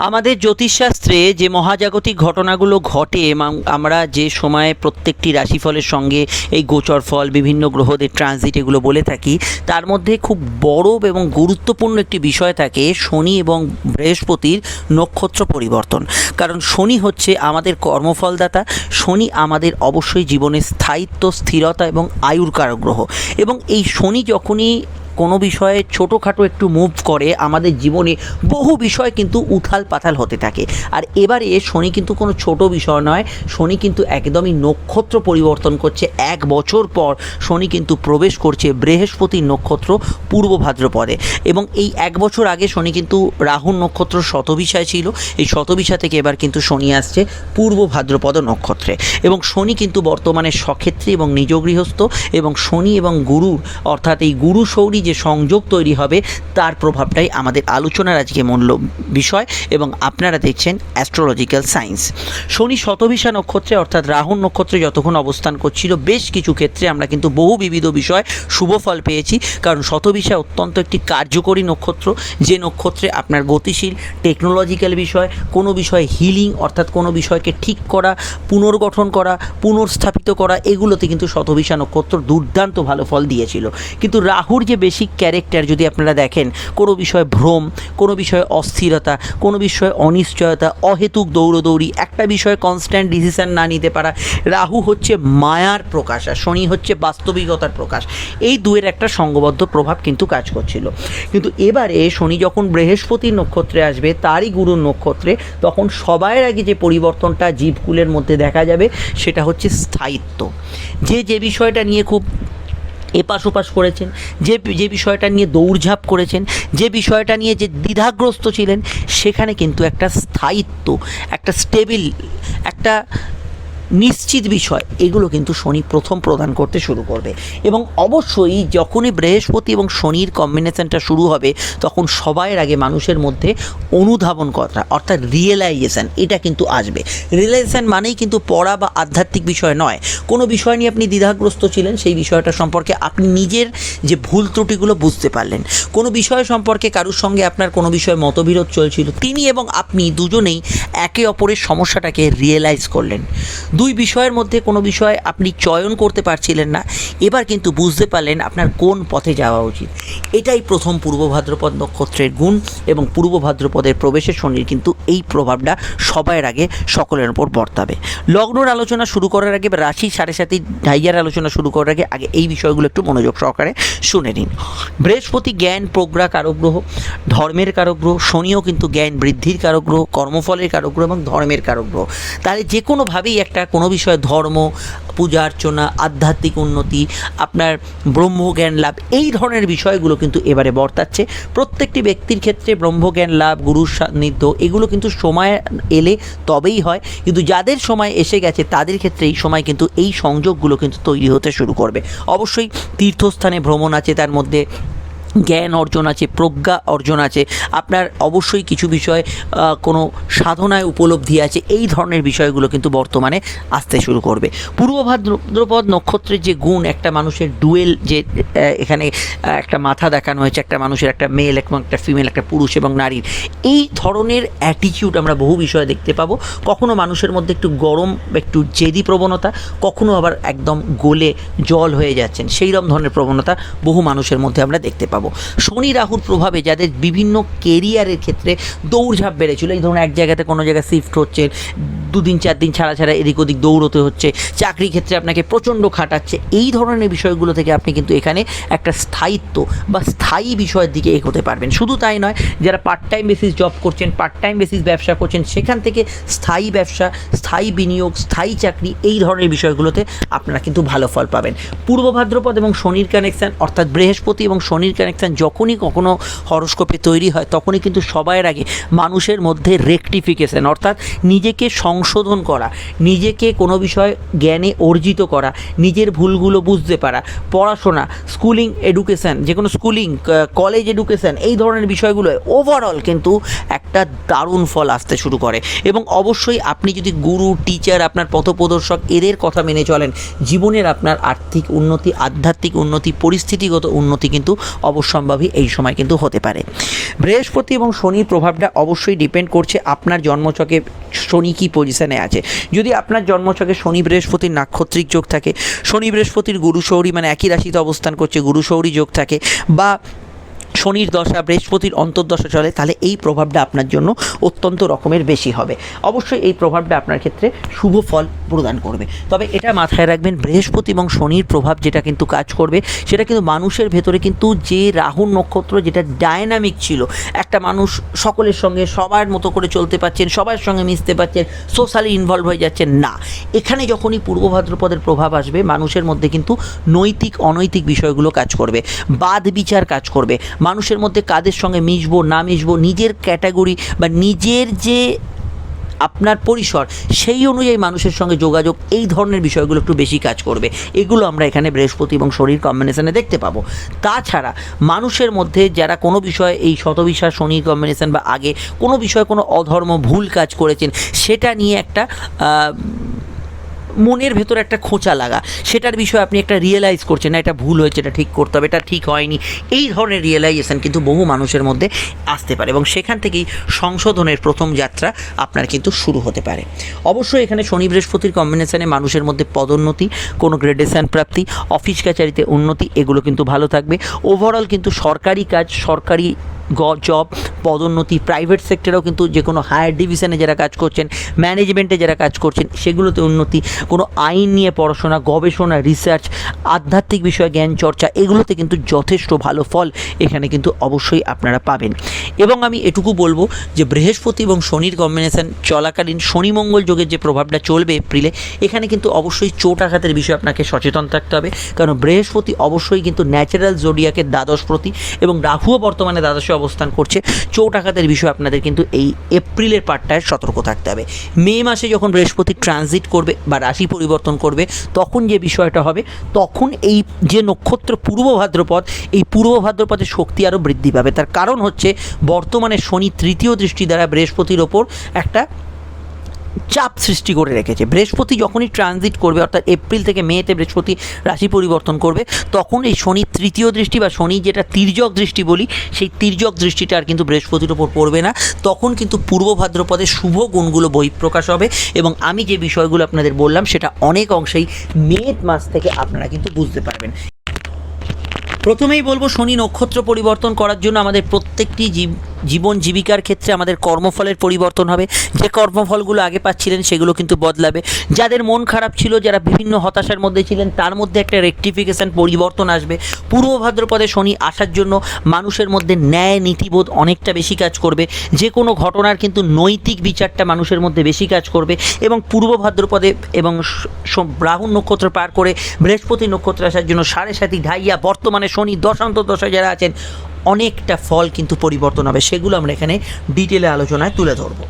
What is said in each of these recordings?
আমাদের জ্যোতিষশাস্ত্রে যে মহাজাগতিক ঘটনাগুলো ঘটে এবং আমরা যে সময়ে প্রত্যেকটি রাশিফলের সঙ্গে এই গোচর ফল বিভিন্ন গ্রহদের ট্রানজিট এগুলো বলে থাকি, তার মধ্যে খুব বড় এবং গুরুত্বপূর্ণ একটি বিষয় থাকে শনি এবং বৃহস্পতির নক্ষত্র পরিবর্তন। কারণ শনি হচ্ছে আমাদের কর্মফলদাতা, শনি আমাদের অবশ্যই জীবনের স্থায়িত্ব, স্থিরতা এবং আয়ুর কারক গ্রহ। এবং এই শনি যখনই কোনো বিষয়ে ছোটোখাটো একটু মুভ করে আমাদের জীবনে বহু বিষয় কিন্তু উথাল পাথাল হতে থাকে। আর এবারে শনি কিন্তু কোনো ছোট বিষয় নয়, শনি কিন্তু একদমই নক্ষত্র পরিবর্তন করছে। 1 বছর পর শনি কিন্তু প্রবেশ করছে বৃহস্পতির নক্ষত্র পূর্ব ভাদ্রপদে। এবং এই 1 বছর আগে শনি কিন্তু রাহুর নক্ষত্র শতভিসায় ছিল, এই শতভিসা থেকে এবার কিন্তু শনি আসছে পূর্ব ভাদ্রপদ নক্ষত্রে। এবং শনি কিন্তু বর্তমানে স্বক্ষেত্রী এবং নিজ গৃহস্থ, এবং শনি এবং গুরু অর্থাৎ এই গুরু শৌরী যে সংযোগ তৈরি হবে তার প্রভাবটাই আমাদের আলোচনার আজকে মূল বিষয়। এবং আপনারা দেখছেন অ্যাস্ট্রোলজিক্যাল সায়েন্স। শনি শতভিসা নক্ষত্রে অর্থাৎ রাহুর নক্ষত্রে যতক্ষণ অবস্থান করছিল, বেশ কিছু ক্ষেত্রে আমরা কিন্তু বহু বিবিধ বিষয় শুভ ফল পেয়েছি। কারণ শতভিসা অত্যন্ত একটি কার্যকরী নক্ষত্র, যে নক্ষত্রে আপনার গতিশীল টেকনোলজিক্যাল বিষয়, কোনো বিষয়ে হিলিং অর্থাৎ কোনো বিষয়কে ঠিক করা, পুনর্গঠন করা, পুনর্স্থাপিত করা, এগুলোতে কিন্তু শতভিসা নক্ষত্র দুর্দান্ত ভালো ফল দিয়েছিল। কিন্তু রাহুর যে বেসিক ক্যারেক্টার যদি আপনারা দেখেন, কোনো বিষয়ে ভ্রম, কোনো বিষয়ে অস্থিরতা, কোনো বিষয়ে অনিশ্চয়তা, অহেতুক দৌড়দৌড়ি, একটা বিষয়ে কনস্ট্যান্ট ডিসিশন না নিতে পারা। রাহু হচ্ছে মায়ার প্রকাশ আর শনি হচ্ছে বাস্তবিকতার প্রকাশ। এই দুয়ের একটা সঙ্গবদ্ধ প্রভাব কিন্তু কাজ করছিল। কিন্তু এবারে শনি যখন বৃহস্পতির নক্ষত্রে আসবে, তারই গুরুর নক্ষত্রে, তখন সবার আগে যে পরিবর্তনটা জীবকুলের মধ্যে দেখা যাবে সেটা হচ্ছে স্থায়িত্ব। যে বিষয়টা নিয়ে খুব এপাশ ওপাশ করেছেন, যে বিষয়টা নিয়ে দৌড়ঝাঁপ করেছেন, যে বিষয়টা নিয়ে যে দ্বিধাগ্রস্ত ছিলেন, সেখানে কিন্তু একটা স্থায়িত্ব, একটা স্টেবিল, একটা নিশ্চিত বিষয়, এগুলো কিন্তু শনি প্রথম প্রদান করতে শুরু করবে। এবং অবশ্যই যখনই বৃহস্পতি এবং শনির কম্বিনেশনটা শুরু হবে, তখন সবার আগে মানুষের মধ্যে অনুধাবন করা অর্থাৎ রিয়েলাইজেশান, এটা কিন্তু আসবে। রিয়েলাইজেশান মানেই কিন্তু পড়া বা আধ্যাত্মিক বিষয় নয়। কোনো বিষয় নিয়ে আপনি দ্বিধাগ্রস্ত ছিলেন, সেই বিষয়টা সম্পর্কে আপনি নিজের যে ভুল ত্রুটিগুলো বুঝতে পারলেন। কোনো বিষয় সম্পর্কে কারোর সঙ্গে আপনার কোনো বিষয়ে মতবিরোধ চলছিল, তিনি এবং আপনি দুজনেই একে অপরের সমস্যাটাকে রিয়েলাইজ করলেন। দুই বিষয়ের মধ্যে কোনো বিষয় আপনি চয়ন করতে পারছিলেন না, এবার কিন্তু বুঝতে পারলেন আপনার কোন পথে যাওয়া উচিত। এটাই প্রথম পূর্ব ভাদ্রপদ নক্ষত্রের গুণ। এবং পূর্ব ভাদ্রপদের প্রবেশের শনির কিন্তু এই প্রভাবটা সবার আগে সকলের ওপর বর্তাবে। লগ্নর আলোচনা শুরু করার আগে বা রাশি 7.5 ঢাইয়ার আলোচনা শুরু করার আগে এই বিষয়গুলো একটু মনোযোগ সহকারে শুনে নিন। বৃহস্পতি জ্ঞান প্রজ্ঞা কারক গ্রহ, ধর্মের কারক গ্রহ। শনিও কিন্তু জ্ঞান বৃদ্ধির কারক গ্রহ, কর্মফলের কারক গ্রহ এবং ধর্মের কারক গ্রহ। তাহলে যে কোনোভাবেই একটা কোনো বিষয়ে ধর্ম, পূজা অর্চনা, আধ্যাত্মিক উন্নতি, আপনার ব্রহ্মজ্ঞান লাভ, এই ধরনের বিষয়গুলো কিন্তু এবারে বর্তাচ্ছে। প্রত্যেকটি ব্যক্তির ক্ষেত্রে ব্রহ্মজ্ঞান লাভ, গুরুর সান্নিধ্য, এগুলো কিন্তু সময় এলে তবেই হয়। কিন্তু যাদের সময় এসে গেছে তাদের ক্ষেত্রে এই সময় কিন্তু এই সংযোগগুলো কিন্তু তৈরি হতে শুরু করবে। অবশ্যই তীর্থস্থানে ভ্রমণ আছে, তার মধ্যে জ্ঞান অর্জন আছে, প্রজ্ঞা অর্জন আছে, আপনার অবশ্যই কিছু বিষয় কোনো সাধনায় উপলব্ধি আছে। এই ধরনের বিষয়গুলো কিন্তু বর্তমানে আসতে শুরু করবে। পূর্ব ভাদ্রপদ নক্ষত্রের যে গুণ, একটা মানুষের ডুয়েল, যে এখানে একটা মাথা দেখানো হয়েছে, একটা মানুষের একটা মেল এবং একটা ফিমেল, একটা পুরুষ এবং নারীর, এই ধরনের অ্যাটিটিউড আমরা বহু বিষয়ে দেখতে পাবো। কখনো মানুষের মধ্যে একটু গরম, একটু জেদি প্রবণতা, কখনো আবার একদম গলে জল হয়ে যাচ্ছেন, সেই রকম ধরনের প্রবণতা বহু মানুষের মধ্যে আমরা দেখতে পাবো। শনি রাহুর প্রভাবে যাদের বিভিন্ন কেরিয়ারের ক্ষেত্রে দৌড়ঝাঁপ বেড়েছিল, এই ধরুন এক জায়গাতে কোনো জায়গায় শিফট হচ্ছে, 2 দিন 4 দিন ছাড়া ছাড়া এদিক ওদিক দৌড়তে হচ্ছে, চাকরি ক্ষেত্রে আপনাকে প্রচণ্ড খাটাচ্ছে, এই ধরনের বিষয়গুলো থেকে আপনি কিন্তু এখানে একটা স্থায়িত্ব বা স্থায়ী বিষয়ের দিকে এগোতে পারবেন। শুধু তাই নয়, যারা পার্ট টাইম বেসিস জব করছেন, পার্ট টাইম বেসিস ব্যবসা করছেন, সেখান থেকে স্থায়ী ব্যবসা, স্থায়ী বিনিয়োগ, স্থায়ী চাকরি, এই ধরনের বিষয়গুলোতে আপনারা কিন্তু ভালো ফল পাবেন। পূর্ব ভাদ্রপদ এবং শনির কানেকশান অর্থাৎ বৃহস্পতি এবং শনির কানেকশান যখনই কখনো হরস্কোপে তৈরি হয়, তখনই কিন্তু সবার আগে মানুষের মধ্যে রেকটিফিকেশন অর্থাৎ নিজেকে সংশোধন করা, নিজেকে কোনো বিষয় জ্ঞানে অর্জিত করা, নিজের ভুলগুলো বুঝতে পারা, পড়াশোনা, স্কুলিং এডুকেশান, যে কোনো স্কুলিং, কলেজ এডুকেশান, এই ধরনের বিষয়গুলো ওভারঅল কিন্তু একটা দারুণ ফল আসতে শুরু করে। এবং অবশ্যই আপনি যদি গুরু, টিচার, আপনার পথপ্রদর্শক, এদের কথা মেনে চলেন, জীবনের আপনার আর্থিক উন্নতি, আধ্যাত্মিক উন্নতি, পরিস্থিতিগত উন্নতি কিন্তু অবশ্যই অবশ্যম্ভাবী এই সময় কিন্তু হতে পারে। বৃহস্পতি এবং শনির প্রভাবটা অবশ্যই ডিপেন্ড করছে আপনার জন্মছকে শনি কী পজিশনে আছে। যদি আপনার জন্মছকে শনি বৃহস্পতির নাক্ষত্রিক যোগ থাকে, শনি বৃহস্পতির গুরু শৌরী মানে একই রাশিতে অবস্থান করছে গুরু শৌরী যোগ থাকে, বা শনির দশা বৃহস্পতির অন্তর্দশা চলে, তাহলে এই প্রভাবটা আপনার জন্য অত্যন্ত রকমের বেশি হবে। অবশ্যই এই প্রভাবটা আপনার ক্ষেত্রে শুভ ফল প্রদান করবে। তবে এটা মাথায় রাখবেন, বৃহস্পতি এবং শনির প্রভাব যেটা কিন্তু কাজ করবে সেটা কিন্তু মানুষের ভেতরে কিন্তু যে রাহু নক্ষত্র যেটা ডায়নামিক ছিল, একটা মানুষ সকলের সঙ্গে সবার মতো করে চলতে পারছেন, সবার সঙ্গে মিশতে পারছেন, সোশ্যালি ইনভলভ হয়ে যাচ্ছেন, না, এখানে যখনই পূর্ব ভাদ্রপদের প্রভাব আসবে মানুষের মধ্যে কিন্তু নৈতিক অনৈতিক বিষয়গুলো কাজ করবে, বাদ বিচার কাজ করবে, মানুষের মধ্যে কাদের সঙ্গে মিশবো না মিশবো, নিজের ক্যাটাগরি বা নিজের যে আপনার পরিসর সেই অনুযায়ী মানুষের সঙ্গে যোগাযোগ, এই ধরনের বিষয়গুলো একটু বেশি কাজ করবে। এগুলো আমরা এখানে বৃহস্পতি এবং শনির কম্বিনেশনে দেখতে পাবো। তাছাড়া মানুষের মধ্যে যারা কোনো বিষয়ে এই শতবিশা শনির কম্বিনেশন বা আগে কোনো বিষয়ে কোনো অধর্ম ভুল কাজ করেছেন সেটা নিয়ে একটা মনের ভেতর একটা খোঁচা লাগা, সেটার বিষয়ে আপনি একটা রিয়েলাইজ করছেন, না এটা ভুল হয়েছে, এটা ঠিক করতে হবে, এটা ঠিক হয়নি, এই ধরনের রিয়েলাইজেশন কিন্তু বহু মানুষের মধ্যে আসতে পারে এবং সেখান থেকেই সংশোধনের প্রথম যাত্রা আপনার কিন্তু শুরু হতে পারে। অবশ্যই এখানে শনি বৃহস্পতির কম্বিনেশনে মানুষের মধ্যে পদোন্নতি, কোনো গ্রেডেশন প্রাপ্তি, অফিস কাছারিতে উন্নতি, এগুলো কিন্তু ভালো থাকবে। ওভারঅল কিন্তু সরকারি কাজ, সরকারি জব, পদোন্নতি, প্রাইভেট সেক্টরেও কিন্তু যে কোনো হায়ার ডিভিশনে যারা কাজ করছেন, ম্যানেজমেন্টে যারা কাজ করছেন সেগুলোতে উন্নতি, কোনো আইন নিয়ে পড়াশোনা, গবেষণা, রিসার্চ, আধ্যাত্মিক বিষয়ে জ্ঞান চর্চা, এগুলোতে কিন্তু যথেষ্ট ভালো ফল এখানে কিন্তু অবশ্যই আপনারা পাবেন। এবং আমি এটুকু বলবো যে বৃহস্পতি এবং শনির কম্বিনেশন চলাকালীন শনি মঙ্গল যোগের যে প্রভাবটা চলবে এপ্রিলে, এখানে কিন্তু অবশ্যই চোট আঘাতের বিষয়ে আপনাকে সচেতন থাকতে হবে, কারণ বৃহস্পতি অবশ্যই কিন্তু ন্যাচারাল জোডিয়াকের দ্বাদশ প্রতি এবং রাহুও বর্তমানে দ্বাদশে অবস্থান করছে। চোট আঘাতের বিষয়ে আপনাদের কিন্তু এই এপ্রিলের পার্টটায় সতর্ক থাকতে হবে। মে মাসে যখন বৃহস্পতি ট্রানজিট করবে বা রাশি পরিবর্তন করবে, তখন যে বিষয়টা হবে, তখন এই যে নক্ষত্র পূর্ব ভাদ্রপদ, এই পূর্ব ভাদ্রপদের শক্তি আরও বৃদ্ধি পাবে। তার কারণ হচ্ছে বর্তমানে শনি তৃতীয় দৃষ্টি দ্বারা বৃহস্পতির ওপর একটা চাপ সৃষ্টি করে রেখেছে। বৃহস্পতি যখনই ট্রানজিট করবে, অর্থাৎ এপ্রিল থেকে মেতে বৃহস্পতি রাশি পরিবর্তন করবে, তখন এই শনির তৃতীয় দৃষ্টি বা শনি যেটা তির্যক দৃষ্টি বলি, সেই তির্যক দৃষ্টিটা আর কিন্তু বৃহস্পতির ওপর পড়বে না। তখন কিন্তু পূর্ব ভাদ্রপদের শুভ গুণগুলো বহিঃপ্রকাশ হবে এবং আমি যে বিষয়গুলো আপনাদের বললাম সেটা অনেক অংশেই মে মাস থেকে আপনারা কিন্তু বুঝতে পারবেন। প্রথমেই বলবো, শনি নক্ষত্র পরিবর্তন করার জন্য আমাদের প্রত্যেকটি জীবন জীবিকার ক্ষেত্রে আমাদের কর্মফলের পরিবর্তন হবে। যে কর্মফলগুলো আগে পাচ্ছিলেন সেগুলো কিন্তু বদলাবে। যাদের মন খারাপ ছিল, যারা বিভিন্ন হতাশার মধ্যে ছিলেন, তার মধ্যে একটা রেকটিফিকেশান পরিবর্তন আসবে। পূর্ব ভাদ্রপদে শনি আসার জন্য মানুষের মধ্যে ন্যায় নীতিবোধ অনেকটা বেশি কাজ করবে। যে কোনো ঘটনার কিন্তু নৈতিক বিচারটা মানুষের মধ্যে বেশি কাজ করবে এবং পূর্ব ভাদ্রপদে এবং রাহু নক্ষত্র পার করে বৃহস্পতি নক্ষত্র আসার জন্য সাড়ে সাতি ঢাইয়া বর্তমানে শনি দশান্তর্দশায় যারা আছেন, অনেকটা ফল কিন্তু পরিবর্তন হবে। সেগুলো আমরা এখানে ডিটেলে আলোচনায় তুলে ধরবো।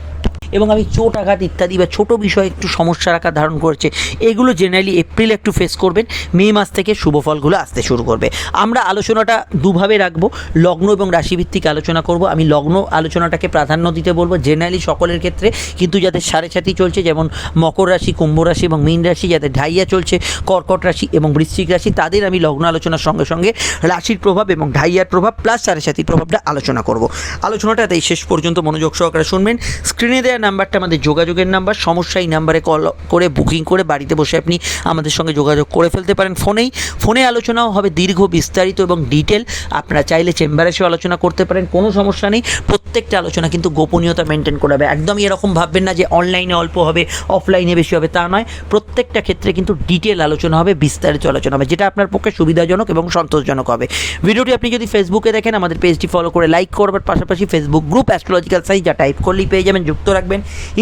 এবং আমি চোট আঘাত ইত্যাদি বা ছোটো বিষয়ে একটু সমস্যার আকার ধারণ করেছে, এগুলো জেনারেলি এপ্রিলে একটু ফেস করবেন। মে মাস থেকে শুভ ফলগুলো আসতে শুরু করবে। আমরা আলোচনাটা দুভাবে রাখবো, লগ্ন এবং রাশিভিত্তিক আলোচনা করব। আমি লগ্ন আলোচনাটাকে প্রাধান্য দিতে বলবো জেনারেলি সকলের ক্ষেত্রে, কিন্তু যাদের সাড়ে সাতি চলছে, যেমন মকর রাশি, কুম্ভ রাশি এবং মীন রাশি, যাদের ঢাইয়া চলছে, কর্কট রাশি এবং বৃশ্চিক রাশি, তাদের আমি লগ্ন আলোচনার সঙ্গে সঙ্গে রাশির প্রভাব এবং ঢাইয়ার প্রভাব প্লাস সাড়ে সাতির প্রভাবটা আলোচনা করব। আলোচনাটা তাই শেষ পর্যন্ত মনোযোগ সহকারে শুনবেন। স্ক্রিনে দেওয়া নাম্বারটা আমাদের যোগাযোগের নাম্বার, সমস্যা এই নাম্বারে কল করে বুকিং করে বাড়িতে বসে আপনি আমাদের সঙ্গে যোগাযোগ করে ফেলতে পারেন। ফোনে আলোচনাও হবে দীর্ঘ, বিস্তারিত এবং ডিটেল। আপনারা চাইলে চেম্বারে এসে আলোচনা করতে পারেন, কোনো সমস্যা নেই। প্রত্যেকটা আলোচনা কিন্তু গোপনীয়তা মেনটেন করা হবে। একদমই এরকম ভাববেন না যে অনলাইনে অল্প হবে, অফলাইনে বেশি হবে, তা নয়। প্রত্যেকটা ক্ষেত্রে কিন্তু ডিটেল আলোচনা হবে, বিস্তারিত আলোচনা হবে, যেটা আপনার পক্ষে সুবিধাজনক এবং সন্তোষজনক হবে। ভিডিওটি আপনি যদি ফেসবুকে দেখেন, আমাদের পেজটি ফলো করে লাইক করবার পাশাপাশি ফেসবুক গ্রুপ অ্যাস্ট্রোলজিক্যাল সাইজ, যা টাইপ করলেই পেয়ে যাবেন, যুক্ত রাখবেন।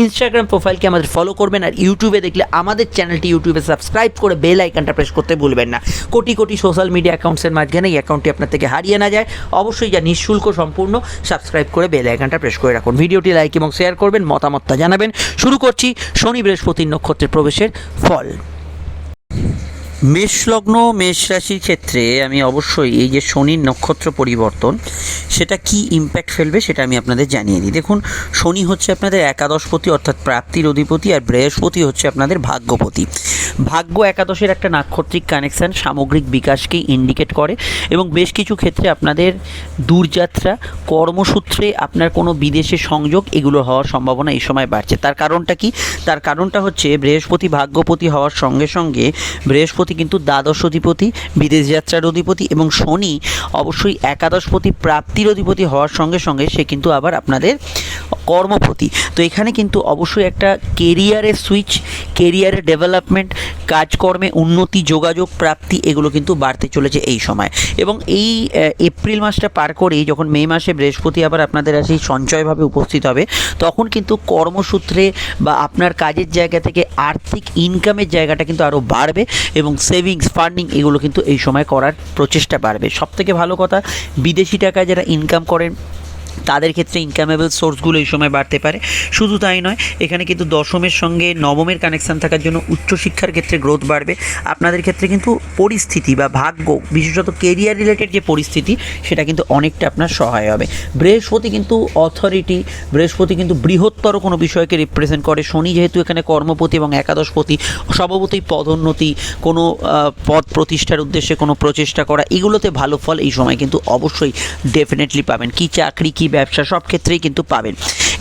ইনস্টাগ্রাম প্রোফাইলকে আমাদের ফলো করবেন আর ইউটিউবে দেখলে আমাদের চ্যানেলটি ইউটিউবে সাবস্ক্রাইব করে বেল আইকনটা প্রেস করতে ভুলবেন না। কোটি কোটি সোশ্যাল মিডিয়া অ্যাকাউন্টসের মাঝখানে এই অ্যাকাউন্টটি আপনার থেকে হারিয়ে না যায়, অবশ্যই যা নিঃশুল্ক সম্পূর্ণ, সাবস্ক্রাইব করে বেল আইকনটা প্রেস করে রাখুন। ভিডিওটি লাইক এবং শেয়ার করবেন, মতামতটা জানাবেন। শুরু করছি শনি বৃহস্পতির নক্ষত্রের প্রবেশের ফল। মেষ লগ্ন, মেষ রাশির ক্ষেত্রে আমি অবশ্যই এই যে শনির নক্ষত্র পরিবর্তন, সেটা কি ইম্প্যাক্ট ফেলবে সেটা আমি আপনাদের জানিয়ে দিই। দেখুন, শনি হচ্ছে আপনাদের একাদশপতি অর্থাৎ প্রাপ্তির অধিপতি, আর বৃহস্পতি হচ্ছে আপনাদের ভাগ্যপতি। ভাগ্য একাদশের একটা নাক্ষত্রিক কানেকশান সামগ্রিক বিকাশকেই ইন্ডিকেট করে এবং বেশ কিছু ক্ষেত্রে আপনাদের দূরযাত্রা, কর্মসূত্রে আপনার কোনো বিদেশে সংযোগ এগুলো হওয়ার সম্ভাবনা এই সময় বাড়ছে। তার কারণটা কি? তার কারণটা হচ্ছে বৃহস্পতি ভাগ্যপতি হওয়ার সঙ্গে সঙ্গে বৃহস্পতি কিন্তু দ্বাদশ অধিপতি, বিদেশ যাত্রার অধিপতি, এবং শনি অবশ্যই একাদশপতি প্রাপ্তির অধিপতি হওয়ার সঙ্গে সঙ্গে সে কিন্তু আবার আপনাদের কর্মপতি। তো এখানে কিন্তু অবশ্যই একটা কেরিয়ারের সুইচ, কেরিয়ারের ডেভেলপমেন্ট, কাজকর্মে উন্নতি, যোগাযোগ প্রাপ্তি এগুলো কিন্তু বাড়তে চলেছে এই সময়। এবং এই এপ্রিল মাসটা পার করেই যখন মে মাসে বৃহস্পতি আবার আপনাদের কাছে সঞ্চয়ভাবে উপস্থিত হবে, তখন কিন্তু কর্মসূত্রে বা আপনার কাজের জায়গা থেকে আর্থিক ইনকামের জায়গাটা কিন্তু আরও বাড়বে এবং সেভিংস, ফান্ডিং এগুলো কিন্তু এই সময় করার প্রচেষ্টা বাড়বে। সবথেকে ভালো কথা, বিদেশি টাকায় যারা ইনকাম করেন তাদের ক্ষেত্রে ইনকামেবল সোর্সগুলো এই সময় বাড়তে পারে। শুধু তাই নয়, এখানে কিন্তু দশমের সঙ্গে নবমের কানেকশান থাকার জন্য উচ্চশিক্ষার ক্ষেত্রে গ্রোথ বাড়বে। আপনাদের ক্ষেত্রে কিন্তু পরিস্থিতি বা ভাগ্য, বিশেষত কেরিয়ার রিলেটেড যে পরিস্থিতি, সেটা কিন্তু অনেকটা আপনার সহায় হবে। বৃহস্পতি কিন্তু অথরিটি, বৃহস্পতি কিন্তু বৃহত্তর কোনো বিষয়কে রিপ্রেজেন্ট করে। শনি যেহেতু এখানে কর্মপতি এবং একাদশপতি, স্বভাবতই পদোন্নতি, কোনো পদ প্রতিষ্ঠার উদ্দেশ্যে কোনো প্রচেষ্টা করা, এগুলোতে ভালো ফল এই সময় কিন্তু অবশ্যই ডেফিনেটলি পাবেন। কি চাকরি, কি ব্যবসা, সব ক্ষেত্রেই কিন্তু পাবেন।